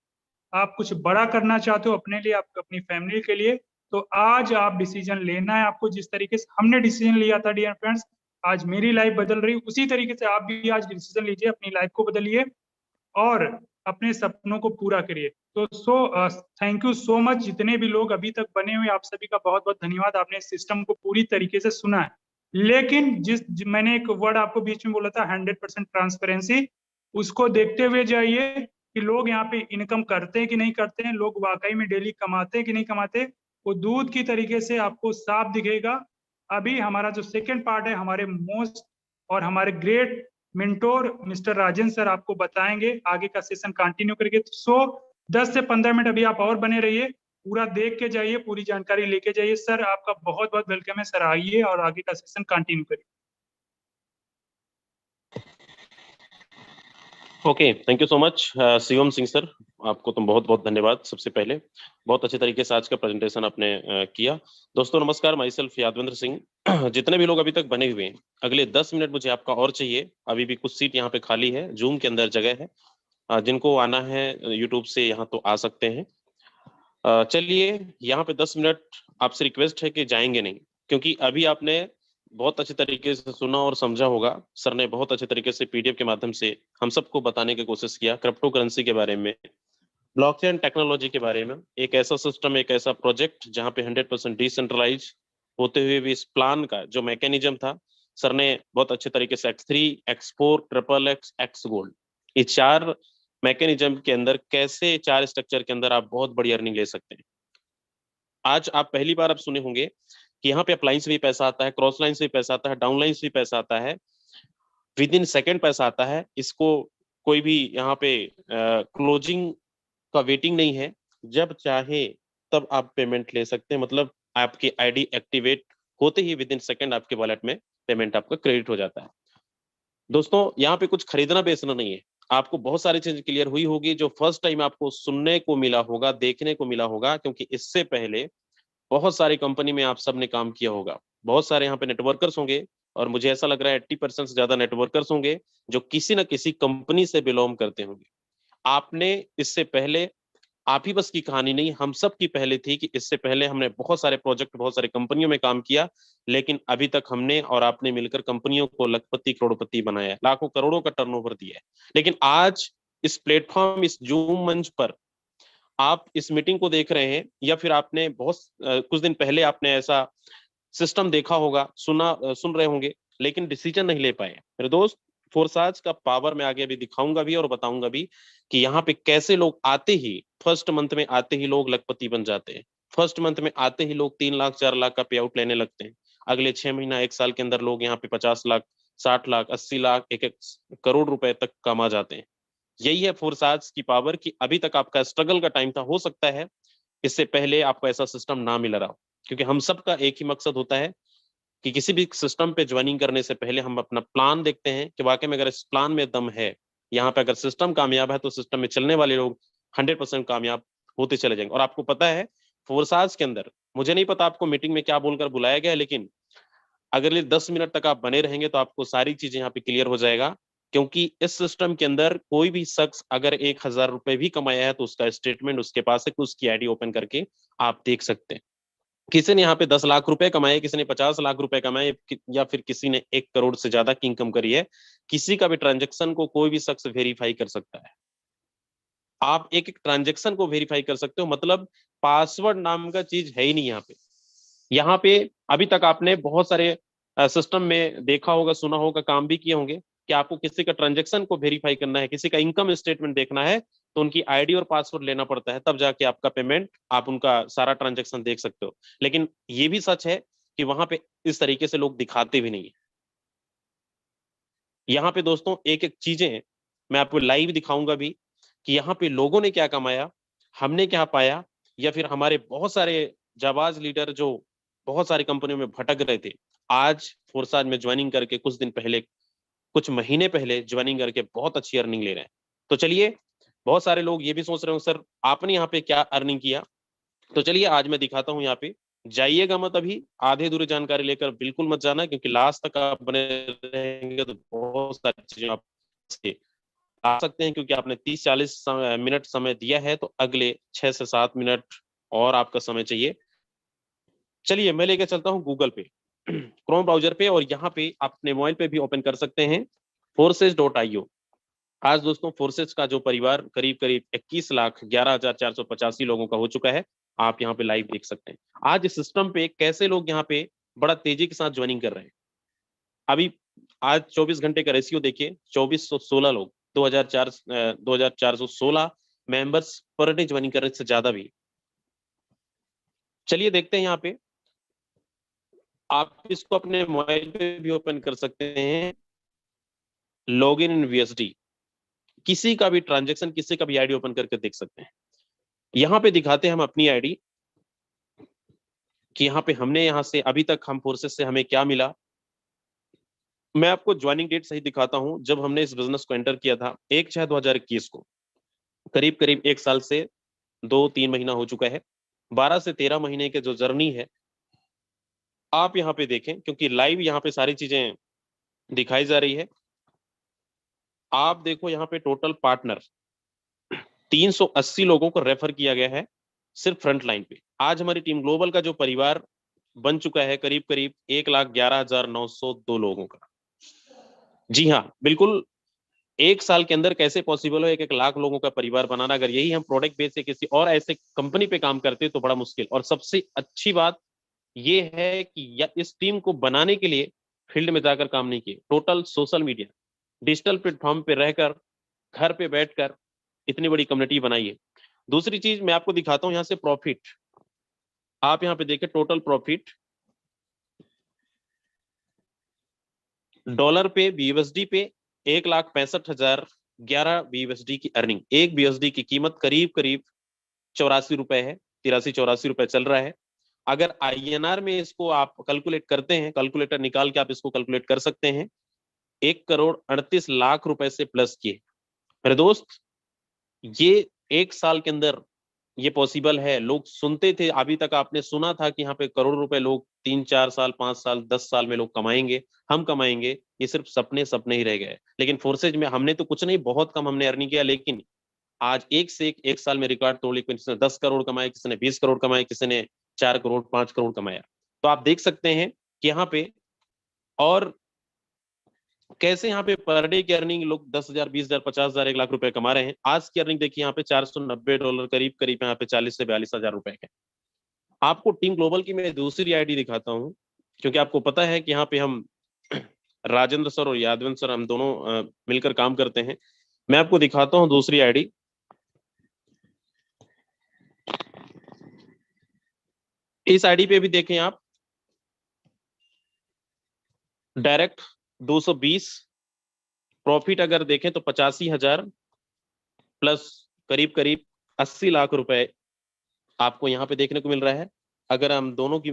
आप कुछ बड़ा करना चाहते हो अपने लिए, आप अपनी फैमिली के लिए, तो आज आप डिसीजन लेना है आपको। जिस तरीके से हमने डिसीजन लिया था डियर फ्रेंड्स, आज मेरी लाइफ बदल रही है, उसी तरीके से आप भी आज डिसीजन लीजिए, अपनी लाइफ को बदलिए और अपने सपनों को पूरा करिए। तो थैंक यू सो मच, जितने भी लोग अभी तक बने हुए आप सभी का बहुत बहुत धन्यवाद। आपने इस सिस्टम को पूरी तरीके से सुना है, लेकिन मैंने एक वर्ड आपको बीच में बोला था 100% ट्रांसपेरेंसी, उसको देखते हुए जाइए कि लोग यहाँ पे इनकम करते हैं कि नहीं करते हैं, लोग वाकई में डेली कमाते हैं कि नहीं कमाते। वो दूध की तरीके से आपको साफ दिखेगा। अभी हमारा जो सेकेंड पार्ट है, हमारे मोस्ट और हमारे ग्रेट मेंटोर मिस्टर राजन सर आपको बताएंगे, आगे का सेशन कंटिन्यू करके। सो 10 से 15 मिनट अभी आप और बने रहिए, पूरा देख के जाइए, पूरी जानकारी लेके जाइए। सर आपका बहुत बहुत वेलकम है, सर आइए और आगे का सेशन कंटिन्यू करिए। Okay, thank you so much Shivam Singh sir, आपको तो बहुत बहुत धन्यवाद। सबसे पहले बहुत अच्छे तरीके से आज का प्रेजेंटेशन आपने किया। दोस्तों नमस्कार, माई सेल्फ यादवेंद्र सिंह। जितने भी लोग अभी तक बने हुए हैं, अगले 10 मिनट मुझे आपका और चाहिए। अभी भी कुछ सीट यहाँ पे खाली है, जूम के अंदर जगह है। जिनको आना है यूट्यूब से यहाँ तो आ सकते हैं। चलिए, यहाँ पे 10 मिनट आपसे रिक्वेस्ट है कि जाएंगे नहीं, क्योंकि अभी आपने बहुत अच्छे तरीके से सुना और समझा होगा। सर ने बहुत अच्छे तरीके से PDF के माध्यम से हम सबको बताने की कोशिश किया, क्रिप्टो करेंसी के बारे में, ब्लॉकचेन टेक्नोलॉजी के बारे में, एक ऐसा सिस्टम, एक ऐसा प्रोजेक्ट जहाँ पे 100% डिसेंट्रलाइज होते हुए भी इस प्लान का जो मैकेनिज्म था सर ने बहुत अच्छे तरीके से X3, X4, XXX, X gold, ये 4 मैकेनिज्म के अंदर कैसे 4 स्ट्रक्चर के अंदर आप बहुत बड़ी अर्निंग ले सकते हैं। आज आप पहली बार अब सुने होंगे कि यहाँ पे अपलाइन से भी पैसा आता है, क्रॉस लाइन से भी पैसा आता है, डाउन लाइन से भी पैसा आता है, विद इन सेकेंड पैसा आता है। इसको कोई भी यहाँ पे क्लोजिंग का वेटिंग नहीं है, जब चाहे तब आप पेमेंट ले सकते हैं। मतलब आपकी आईडी एक्टिवेट होते ही विद इन सेकेंड आपके वॉलेट में पेमेंट आपका क्रेडिट हो जाता है। दोस्तों यहाँ पे कुछ खरीदना बेचना नहीं है, आपको बहुत सारी चीजें क्लियर हुई होगी जो फर्स्ट टाइम आपको सुनने को मिला होगा, देखने को मिला होगा, क्योंकि इससे पहले बहुत सारी कंपनी में आप सबने काम किया होगा, बहुत सारे यहाँ पे नेटवर्कर्स होंगे, और मुझे ऐसा लग रहा है 80% से ज्यादा नेटवर्कर्स होंगे जो किसी न किसी कंपनी से बिलोंग करते होंगे। आपने इससे पहले, आप ही बस की कहानी नहीं, हम सब की पहले थी कि इससे पहले हमने बहुत सारे प्रोजेक्ट, बहुत सारी कंपनियों में काम किया, लेकिन अभी तक हमने और आपने मिलकर कंपनियों को लखपति करोड़पति बनाया है, लाखों करोड़ों का टर्नओवर दिया है। लेकिन आज इस प्लेटफॉर्म, इस जूम मंच पर आप इस मीटिंग को देख रहे हैं, या फिर आपने कुछ दिन पहले आपने ऐसा सिस्टम देखा होगा, सुन रहे होंगे, लेकिन डिसीजन नहीं ले पाए। मेरे दोस्त, फोर्साज का पावर मैं आगे अभी दिखाऊंगा भी और बताऊंगा भी कि यहाँ पे कैसे लोग आते ही, फर्स्ट मंथ में आते ही लोग लखपति बन जाते हैं, फर्स्ट मंथ में आते ही लोग 3 लाख 4 लाख का पे आउट लेने लगते हैं। अगले 6 महीना 1 साल के अंदर लोग यहाँ पे 50 लाख 60 लाख 80 लाख 1 करोड़ रुपए तक कमा जाते हैं। यही है फोर्साज की पावर, कि अभी तक आपका स्ट्रगल का टाइम था, हो सकता है इससे पहले आपको ऐसा सिस्टम ना मिल रहा हो, क्योंकि हम सबका एक ही मकसद होता है कि किसी भी सिस्टम पे ज्वाइनिंग करने से पहले हम अपना प्लान देखते हैं कि वाकई में अगर इस प्लान में दम है, यहाँ पे अगर सिस्टम कामयाब है तो सिस्टम में चलने वाले लोग 100% कामयाब होते चले जाएंगे। और आपको पता है फोर्साज के अंदर, मुझे नहीं पता आपको मीटिंग में क्या बोलकर बुलाया गया है, लेकिन अगले 10 मिनट तक आप बने रहेंगे तो आपको सारी चीजें यहाँ पे क्लियर हो जाएगा। क्योंकि इस सिस्टम के अंदर कोई भी शख्स अगर 1000 रुपए भी कमाया है तो उसका स्टेटमेंट उसके पास है, उसकी आईडी ओपन करके आप देख सकते हैं। किसी ने यहाँ पे 10 लाख रुपए कमाए, किसी ने 50 लाख रुपए कमाए, या फिर किसी ने 1 करोड़ से ज्यादा की इनकम करी है, किसी का भी ट्रांजेक्शन को कोई भी शख्स वेरीफाई कर सकता है। आप एक एक ट्रांजेक्शन को वेरीफाई कर सकते हो, मतलब पासवर्ड नाम का चीज है ही नहीं यहाँ पे। यहाँ पे अभी तक आपने बहुत सारे सिस्टम में देखा होगा, सुना होगा, काम भी किए होंगे कि आपको किसी का ट्रांजेक्शन को वेरीफाई करना है, किसी का इनकम स्टेटमेंट देखना है, तो उनकी आईडी और पासवर्ड लेना पड़ता है, तब जाके आपका पेमेंट, आप उनका सारा ट्रांजेक्शन देख सकते हो। लेकिन ये भी सच है कि वहां पे इस तरीके से लोग दिखाते भी नहीं है। यहाँ पे दोस्तों एक एक चीजें मैं आपको लाइव दिखाऊंगा भी कि यहाँ पे लोगों ने क्या कमाया, हमने क्या पाया, या फिर हमारे बहुत सारे जाबाज लीडर जो बहुत सारी कंपनियों में भटक रहे थे, आज फोर्साज में ज्वाइनिंग करके कुछ दिन पहले, कुछ महीने पहले ज्वाइनिंग करके बहुत अच्छी अर्निंग ले रहे हैं। तो चलिए, बहुत सारे लोग ये भी सोच रहे हो सर आपने यहाँ पे क्या अर्निंग किया, तो चलिए आज मैं दिखाता हूँ। यहाँ पे जाइएगा मत, अभी आधे अधूरी जानकारी लेकर बिल्कुल मत जाना, क्योंकि लास्ट तक आप बने रहेंगे तो बहुत सारी चीजें आप आ सकते हैं, क्योंकि आपने 30-40 मिनट समय दिया है, तो अगले 6 से 7 मिनट और आपका समय चाहिए। चलिए मैं लेकर चलता हूँ गूगल पे, क्रोम ब्राउजर पे, और यहाँ पे आप अपने मोबाइल पे भी ओपन कर सकते हैं forces.io। आज दोस्तों फोर्सेज का जो परिवार करीब करीब 21,11,485 लोगों का हो चुका है, आप यहाँ पे लाइव देख सकते हैं आज इस सिस्टम पे कैसे लोग यहाँ पे बड़ा तेजी के साथ ज्वाइनिंग कर रहे हैं। अभी आज 24 घंटे का रेशियो देखिए, 2416 लोग, 2416 मेंबर्स पर डे ज्वाइनिंग करने से ज्यादा भी। चलिए देखते हैं, यहाँ पे आप इसको अपने मोबाइल पे भी ओपन कर सकते हैं, लॉग इन वीएसडी, किसी का भी ट्रांजेक्शन, किसी का भी आईडी ओपन करके देख सकते हैं। यहाँ पे दिखाते हैं हम अपनी आईडी कि यहाँ पे हमने यहाँ से अभी तक हम फोर्सेस से हमें क्या मिला। मैं आपको ज्वाइनिंग डेट सही दिखाता हूं, जब हमने इस बिजनेस को एंटर किया था 1/6/2021 को, करीब करीब 1 साल से 2-3 महीना हो चुका है। 12 से 13 महीने के जो जर्नी है आप यहाँ पे देखें, क्योंकि लाइव यहाँ पे सारी चीजें दिखाई जा रही है। आप देखो यहाँ पे टोटल पार्टनर 380 लोगों को रेफर किया गया है सिर्फ फ्रंट लाइन पे। आज हमारी टीम ग्लोबल का जो परिवार बन चुका है करीब करीब 1,11,902 लोगों का। जी हाँ, बिल्कुल 1 साल के अंदर कैसे पॉसिबल हो 1 लाख लोगों का परिवार बनाना। अगर यही हम प्रोडक्ट बेस से किसी और ऐसे कंपनी पे काम करते तो बड़ा मुश्किल। और सबसे अच्छी बात ये है कि इस टीम को बनाने के लिए फील्ड में जाकर काम नहीं किए, total social media digital platform पे रहकर घर पे बैठकर इतनी बड़ी कम्युनिटी बनाई है। दूसरी चीज मैं आपको दिखाता हूं यहाँ से प्रॉफिट, आप यहाँ पे देखें टोटल प्रॉफिट डॉलर पे बीएसडी पे 1,65,011 बीएसडी की अर्निंग, एक बीएसडी की कीमत करीब करीब 84 रुपए है, 83-84 रुपए चल रहा है। अगर आईएनआर में इसको आप कैलकुलेट करते हैं, कैलकुलेटर निकाल के आप इसको कैलकुलेट कर सकते हैं, 1,38,00,000 रुपए से प्लस किए। मेरे दोस्त ये एक साल के अंदर ये पॉसिबल है। लोग सुनते थे, अभी तक आपने सुना था कि यहाँ पे करोड़ रुपए लोग 3-4 साल 5 साल 10 साल में लोग कमाएंगे, हम कमाएंगे, ये सिर्फ सपने सपने ही रह गए। लेकिन फोर्सेज में हमने तो कुछ नहीं, बहुत कम हमने अर्निंग किया, लेकिन आज एक से एक साल में रिकॉर्ड तोड़, किसी ने 10 करोड़ कमाए, किसी ने 20 करोड़ कमाए, किसी ने 4 करोड़ 5 करोड़ कमाया। तो आप देख सकते हैं कि यहाँ पे और कैसे यहाँ पे पर डे की अर्निंग लोग 10,000 20,000 50,000 1 लाख रुपए कमा रहे हैं। आज की अर्निंग देखिए यहाँ पे $490 करीब करीब यहाँ पे 40 से 42,000 रुपए है। आपको टीम ग्लोबल की मैं दूसरी आईडी दिखाता हूँ, क्योंकि आपको पता है कि यहाँ पे हम राजेंद्र सर और यादवेंद्र सर हम दोनों मिलकर काम करते हैं। मैं आपको दिखाता हूँ दूसरी आईडी। इस आईडी पे भी देखें आप, डायरेक्ट 220, प्रॉफिट अगर देखें तो 85,000 प्लस करीब करीब 80 लाख रुपए आपको यहाँ पे देखने को मिल रहा है। अगर हम दोनों की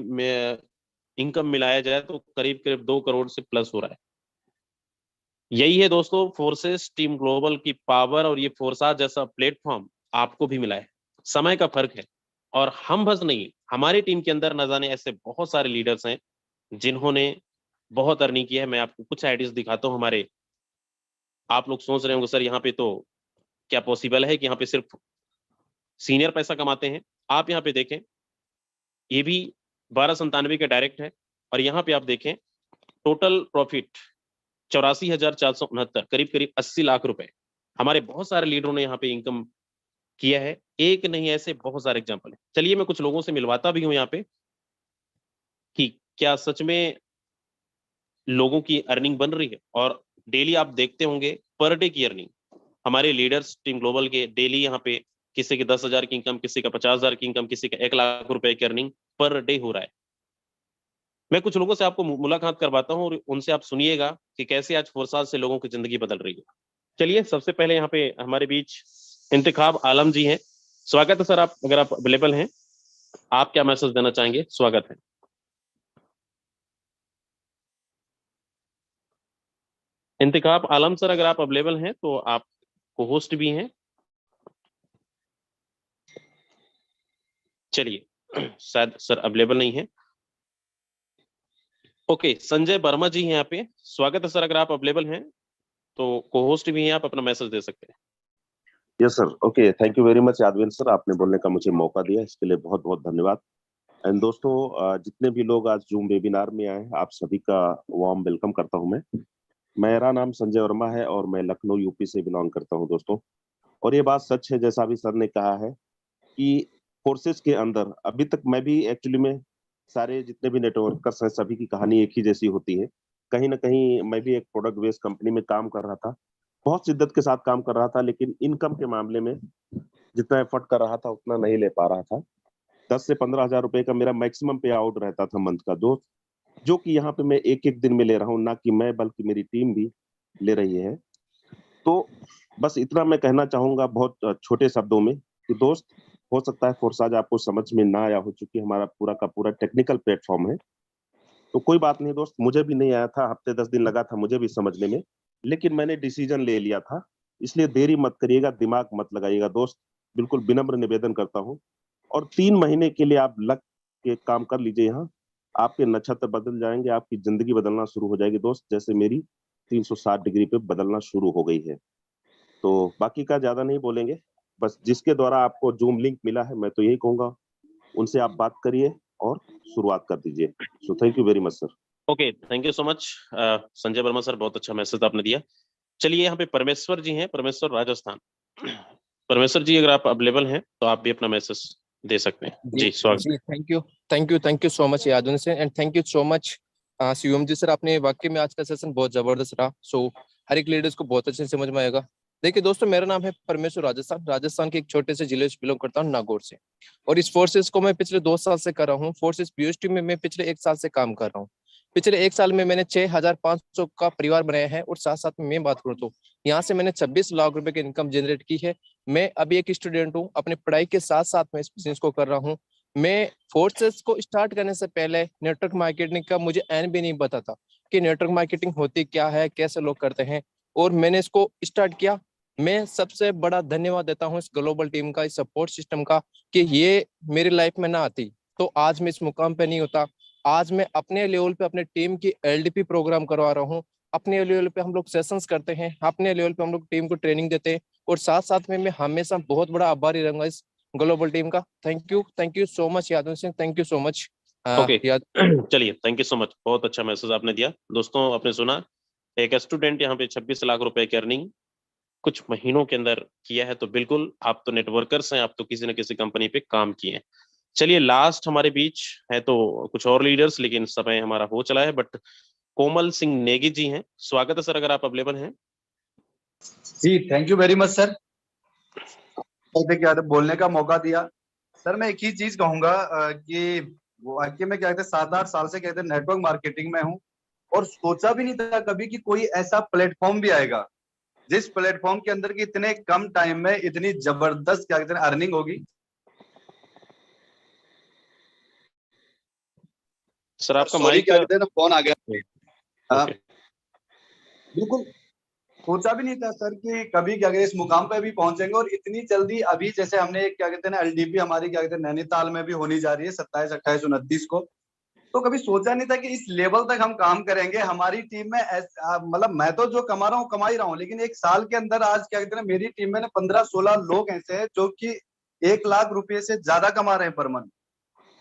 इनकम मिलाया जाए तो करीब करीब 2 करोड़ से प्लस हो रहा है। यही है दोस्तों फोर्सेस टीम ग्लोबल की पावर, और ये फोर्साज जैसा प्लेटफॉर्म आपको भी मिला है। समय का फर्क है, और हम बस नहीं, हमारी टीम के अंदर न जाने ऐसे बहुत सारे लीडर्स हैं जिन्होंने बहुत अर्निंग की है। मैं आपको कुछ आइडियाज दिखाता हूँ हमारे। आप लोग सोच रहे होंगे सर यहाँ पे तो क्या पॉसिबल है कि यहाँ पे सिर्फ सीनियर पैसा कमाते हैं। आप यहाँ पे देखें, ये भी 1297 का डायरेक्ट है, और यहाँ पे आप देखें टोटल प्रॉफिट 84,469, करीब करीब 80 लाख रुपए। हमारे बहुत सारे लीडरों ने यहाँ पे इनकम किया है, एक नहीं ऐसे बहुत सारे एग्जाम्पल है। चलिए मैं कुछ लोगों से मिलवाता भी हूँ यहाँ पे कि क्या सच में लोगों की अर्निंग बन रही है। और डेली आप देखते होंगे पर डे की अर्निंग हमारे लीडर्स टीम ग्लोबल के डेली यहाँ पे किसी की 10,000 की इनकम, किसी का 50,000 की इनकम, किसी का 1 लाख रुपए की अर्निंग पर डे हो रहा है। मैं कुछ लोगों से आपको मुलाकात करवाता हूँ और उनसे आप सुनिएगा कि कैसे आज फोर्साज से लोगों की जिंदगी बदल रही है। चलिए सबसे पहले यहाँ पे हमारे बीच इंतखाब आलम जी हैं। स्वागत है सर, आप अगर आप अवेलेबल हैं, आप क्या मैसेज देना चाहेंगे? स्वागत है। इंतखाब आलम सर, अगर आप अवेलेबल हैं तो आप को होस्ट भी हैं। चलिए शायद सर अवेलेबल नहीं है। ओके, संजय वर्मा जी हैं यहाँ पे। स्वागत है सर, अगर आप अवेलेबल हैं तो को होस्ट भी हैं, आप अपना मैसेज दे सकते हैं। Yes sir, okay, thank you very much Yadvendra sir, आपने बोलने का मुझे मौका दिया, इसके लिए बहुत बहुत धन्यवाद। एंड दोस्तों, जितने भी लोग आज जूम वेबिनार में आए हैं, आप सभी का वार्म वेलकम करता हूं। मेरा नाम संजय वर्मा है और मैं लखनऊ यूपी से बिलोंग करता हूं दोस्तों। और ये बात सच है, जैसा अभी सर ने कहा है कि फोर्सेस के अंदर अभी तक मैं भी एक्चुअली में सारे जितने भी नेटवर्कर्स हैं सभी की कहानी एक ही जैसी होती है। कहीं ना कहीं मैं भी एक प्रोडक्ट बेस्ड कंपनी में काम कर रहा था, बहुत शिद्दत के साथ काम कर रहा था, लेकिन इनकम के मामले में जितना एफर्ट कर रहा था उतना नहीं ले पा रहा था। 10 से 15,000 रुपए का मेरा मैक्सिमम पे आउट रहता था मंथ का दोस्त, जो कि यहाँ पे मैं एक एक दिन में ले रहा हूँ, ना कि मैं बल्कि मेरी टीम भी ले रही है। तो बस इतना मैं कहना चाहूंगा बहुत छोटे शब्दों में कि दोस्त, हो सकता है फोर्साज आपको समझ में ना आया हो, चूंकि हमारा पूरा का पूरा टेक्निकल प्लेटफॉर्म है। तो कोई बात नहीं दोस्त, मुझे भी नहीं आया था, हफ्ते 10 दिन लगा था मुझे भी समझने में, लेकिन मैंने डिसीजन ले लिया था। इसलिए देरी मत करिएगा, दिमाग मत लगाइएगा दोस्त, बिल्कुल विनम्र निवेदन करता हूँ। और 3 महीने के लिए आप लग के काम कर लीजिए यहाँ, आपके नक्षत्र बदल जाएंगे, आपकी जिंदगी बदलना शुरू हो जाएगी दोस्त, जैसे मेरी 360 डिग्री पे बदलना शुरू हो गई है। तो बाकी का ज्यादा नहीं बोलेंगे, बस जिसके द्वारा आपको जूम लिंक मिला है मैं तो यही कहूंगा उनसे आप बात करिए और शुरुआत कर दीजिए। So thank you very much sir. Okay, thank you so much Sanjay Verma sir, बहुत अच्छा मैसेज आपने दिया। चलिए यहाँ पे परमेश्वर जी हैं, परमेश्वर राजस्थान। परमेश्वर जी, अगर आप अवेलेबल हैं तो आप भी अपना मैसेज दे सकते हैं। जी स्वागत। जी thank you so much Yadav sir, and thank you so much Shivam ji sir. आपने वाकई में आज का सेशन बहुत जबरदस्त रहा। सो हर एक लीडर्स को बहुत अच्छे से समझ में आएगा। देखिए दोस्तों, मेरा नाम है परमेश्वर, राजस्थान के एक छोटे से जिले से बिलोंग करता हूँ, नागौर से। और इस फोर्सेस को मैं पिछले 2 साल से कर रहा हूँ। फोर्सेस बीएसटी में मैं पिछले 1 साल से काम कर रहा हूँ। पिछले 1 साल में मैंने 6,500 का परिवार बनाया है। और साथ साथ में मैं बात करूँ तो यहाँ से मैंने 26 लाख रुपए की इनकम जनरेट की है। मैं अभी एक स्टूडेंट हूँ, अपनी पढ़ाई के साथ साथ में इस बिजनेस को कर रहा हूँ। मैं फोर्सेस को स्टार्ट करने से पहले नेटवर्क मार्केटिंग का मुझे एन भी नहीं पता था कि नेटवर्क मार्केटिंग होती क्या है, कैसे लोग करते हैं। और मैंने इसको स्टार्ट किया। मैं सबसे बड़ा धन्यवाद देता हूँ इस ग्लोबल टीम का, इस सपोर्ट सिस्टम का, कि ये मेरी लाइफ में ना आती तो आज मैं इस मुकाम पे नहीं होता। आज मैं अपने लेवल पे अपने टीम की एलडीपी प्रोग्राम करवा रहा हूँ। अपने लेवल पे हम लोग सेशंस करते हैं, अपने लेवल पे हम लोग टीम को ट्रेनिंग देते हैं। और साथ साथ में मैं हमेशा बहुत बड़ा आभारी रहूंगा इस ग्लोबल टीम का। Thank you so much Yadav Singh, thank you so much. Okay चलिए, थैंक यू सो मच। बहुत अच्छा मैसेज आपने दिया। दोस्तों आपने सुना, एक स्टूडेंट यहाँ पे 26 लाख रुपए की अर्निंग कुछ महीनों के अंदर किया है। तो बिल्कुल आप तो नेटवर्कर्स हैं, आप तो किसी न किसी कंपनी पे काम किए हैं। चलिए, लास्ट हमारे बीच है तो कुछ और लीडर्स, लेकिन समय हमारा हो चला है। बट कोमल सिंह नेगी जी हैं, स्वागत है सर, अगर आप अवेलेबल हैं। जी thank you very much sir, क्या बोलने का मौका दिया। सर मैं एक ही चीज कहूंगा कि वाकई में क्या कहते हैं 7-8 साल से कहते हैं नेटवर्क मार्केटिंग में हूँ। और सोचा भी नहीं था कभी कि कोई ऐसा प्लेटफॉर्म भी आएगा जिस प्लेटफॉर्म के अंदर की इतने कम टाइम में इतनी जबरदस्त क्या कहते हैं अर्निंग होगी। सर आपका सॉरी माइक क्या कहते हैं ना, फोन आ गया। ओके। बिल्कुल सोचा भी नहीं था सर कि कभी क्या कहते हैं इस मुकाम पे भी पहुंचेंगे और इतनी जल्दी। अभी जैसे हमने क्या कहते हैं ना एलडीपी हमारी क्या कहते हैं नैनीताल में भी होनी जा रही है 27, 28, 29 को। तो कभी सोचा नहीं था कि इस लेवल तक हम काम करेंगे। हमारी टीम में मतलब मैं तो जो कमा रहा हूँ कमा ही रहा हूँ, लेकिन 1 साल के अंदर आज क्या कहते हैं मेरी टीम में 15-16 लोग ऐसे हैं जो कि 1 लाख रुपए से ज्यादा कमा रहे हैं पर मंथ।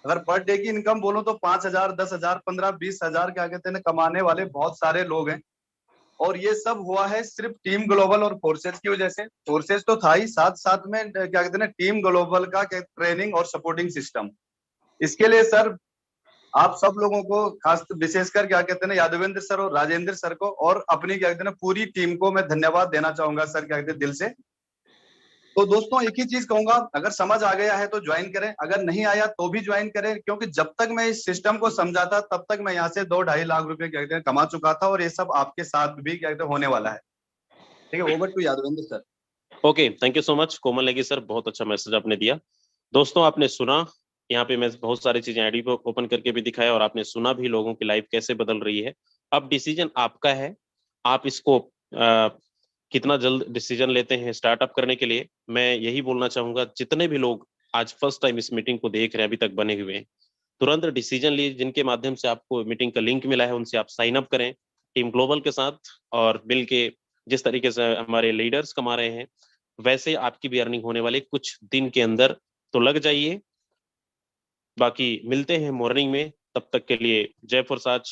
अगर पर डे की इनकम बोलो तो 5,000, 10,000, 15-20,000 क्या कहते हैं कमाने वाले बहुत सारे लोग हैं। और ये सब हुआ है सिर्फ टीम ग्लोबल और फोर्सेस की वजह से। फोर्सेस तो था ही, साथ साथ में क्या कहते हैं टीम ग्लोबल का ट्रेनिंग और सपोर्टिंग सिस्टम। इसके लिए सर आप सब लोगों को, खास विशेषकर क्या कहते हैं यादवेंद्र सर और राजेंद्र सर को और अपनी क्या कहते हैं पूरी टीम को मैं धन्यवाद देना चाहूंगा सर, क्या कहते हैं दिल से। तो दोस्तों एक ही चीज कहूंगा, अगर समझ आ गया है तो ज्वाइन करें, अगर नहीं आया तो भी ज्वाइन करें, क्योंकि जब तक मैं इस सिस्टम को समझा था तब तक मैं यहाँ से 2-2.5 लाख रुपए क्या कहते हैं कमा चुका था। और ये सब आपके साथ भी क्या कहते हैं होने वाला है। ठीक है, over to Yadvendra sir. Okay, thank you so much Komal Negi sir, बहुत अच्छा मैसेज आपने दिया। दोस्तों आपने सुना, यहाँ पे मैं बहुत सारी चीजें आईडी पर ओपन करके भी दिखाया और आपने सुना भी लोगों की लाइफ कैसे बदल रही है। अब डिसीजन आपका है, आप इसको कितना जल्द डिसीजन लेते हैं स्टार्टअप करने के लिए। मैं यही बोलना चाहूंगा, जितने भी लोग आज फर्स्ट टाइम इस मीटिंग को देख रहे हैं, अभी तक बने हुए हैं, तुरंत डिसीजन लीजिए। जिनके माध्यम से आपको मीटिंग का लिंक मिला है उनसे आप साइन अप करें टीम ग्लोबल के साथ, और मिल के जिस तरीके से हमारे लीडर्स कमा रहे हैं वैसे आपकी भी अर्निंग होने वाली कुछ दिन के अंदर। तो लग जाइए। बाकी मिलते हैं मॉर्निंग में, तब तक के लिए जय प्रसाद।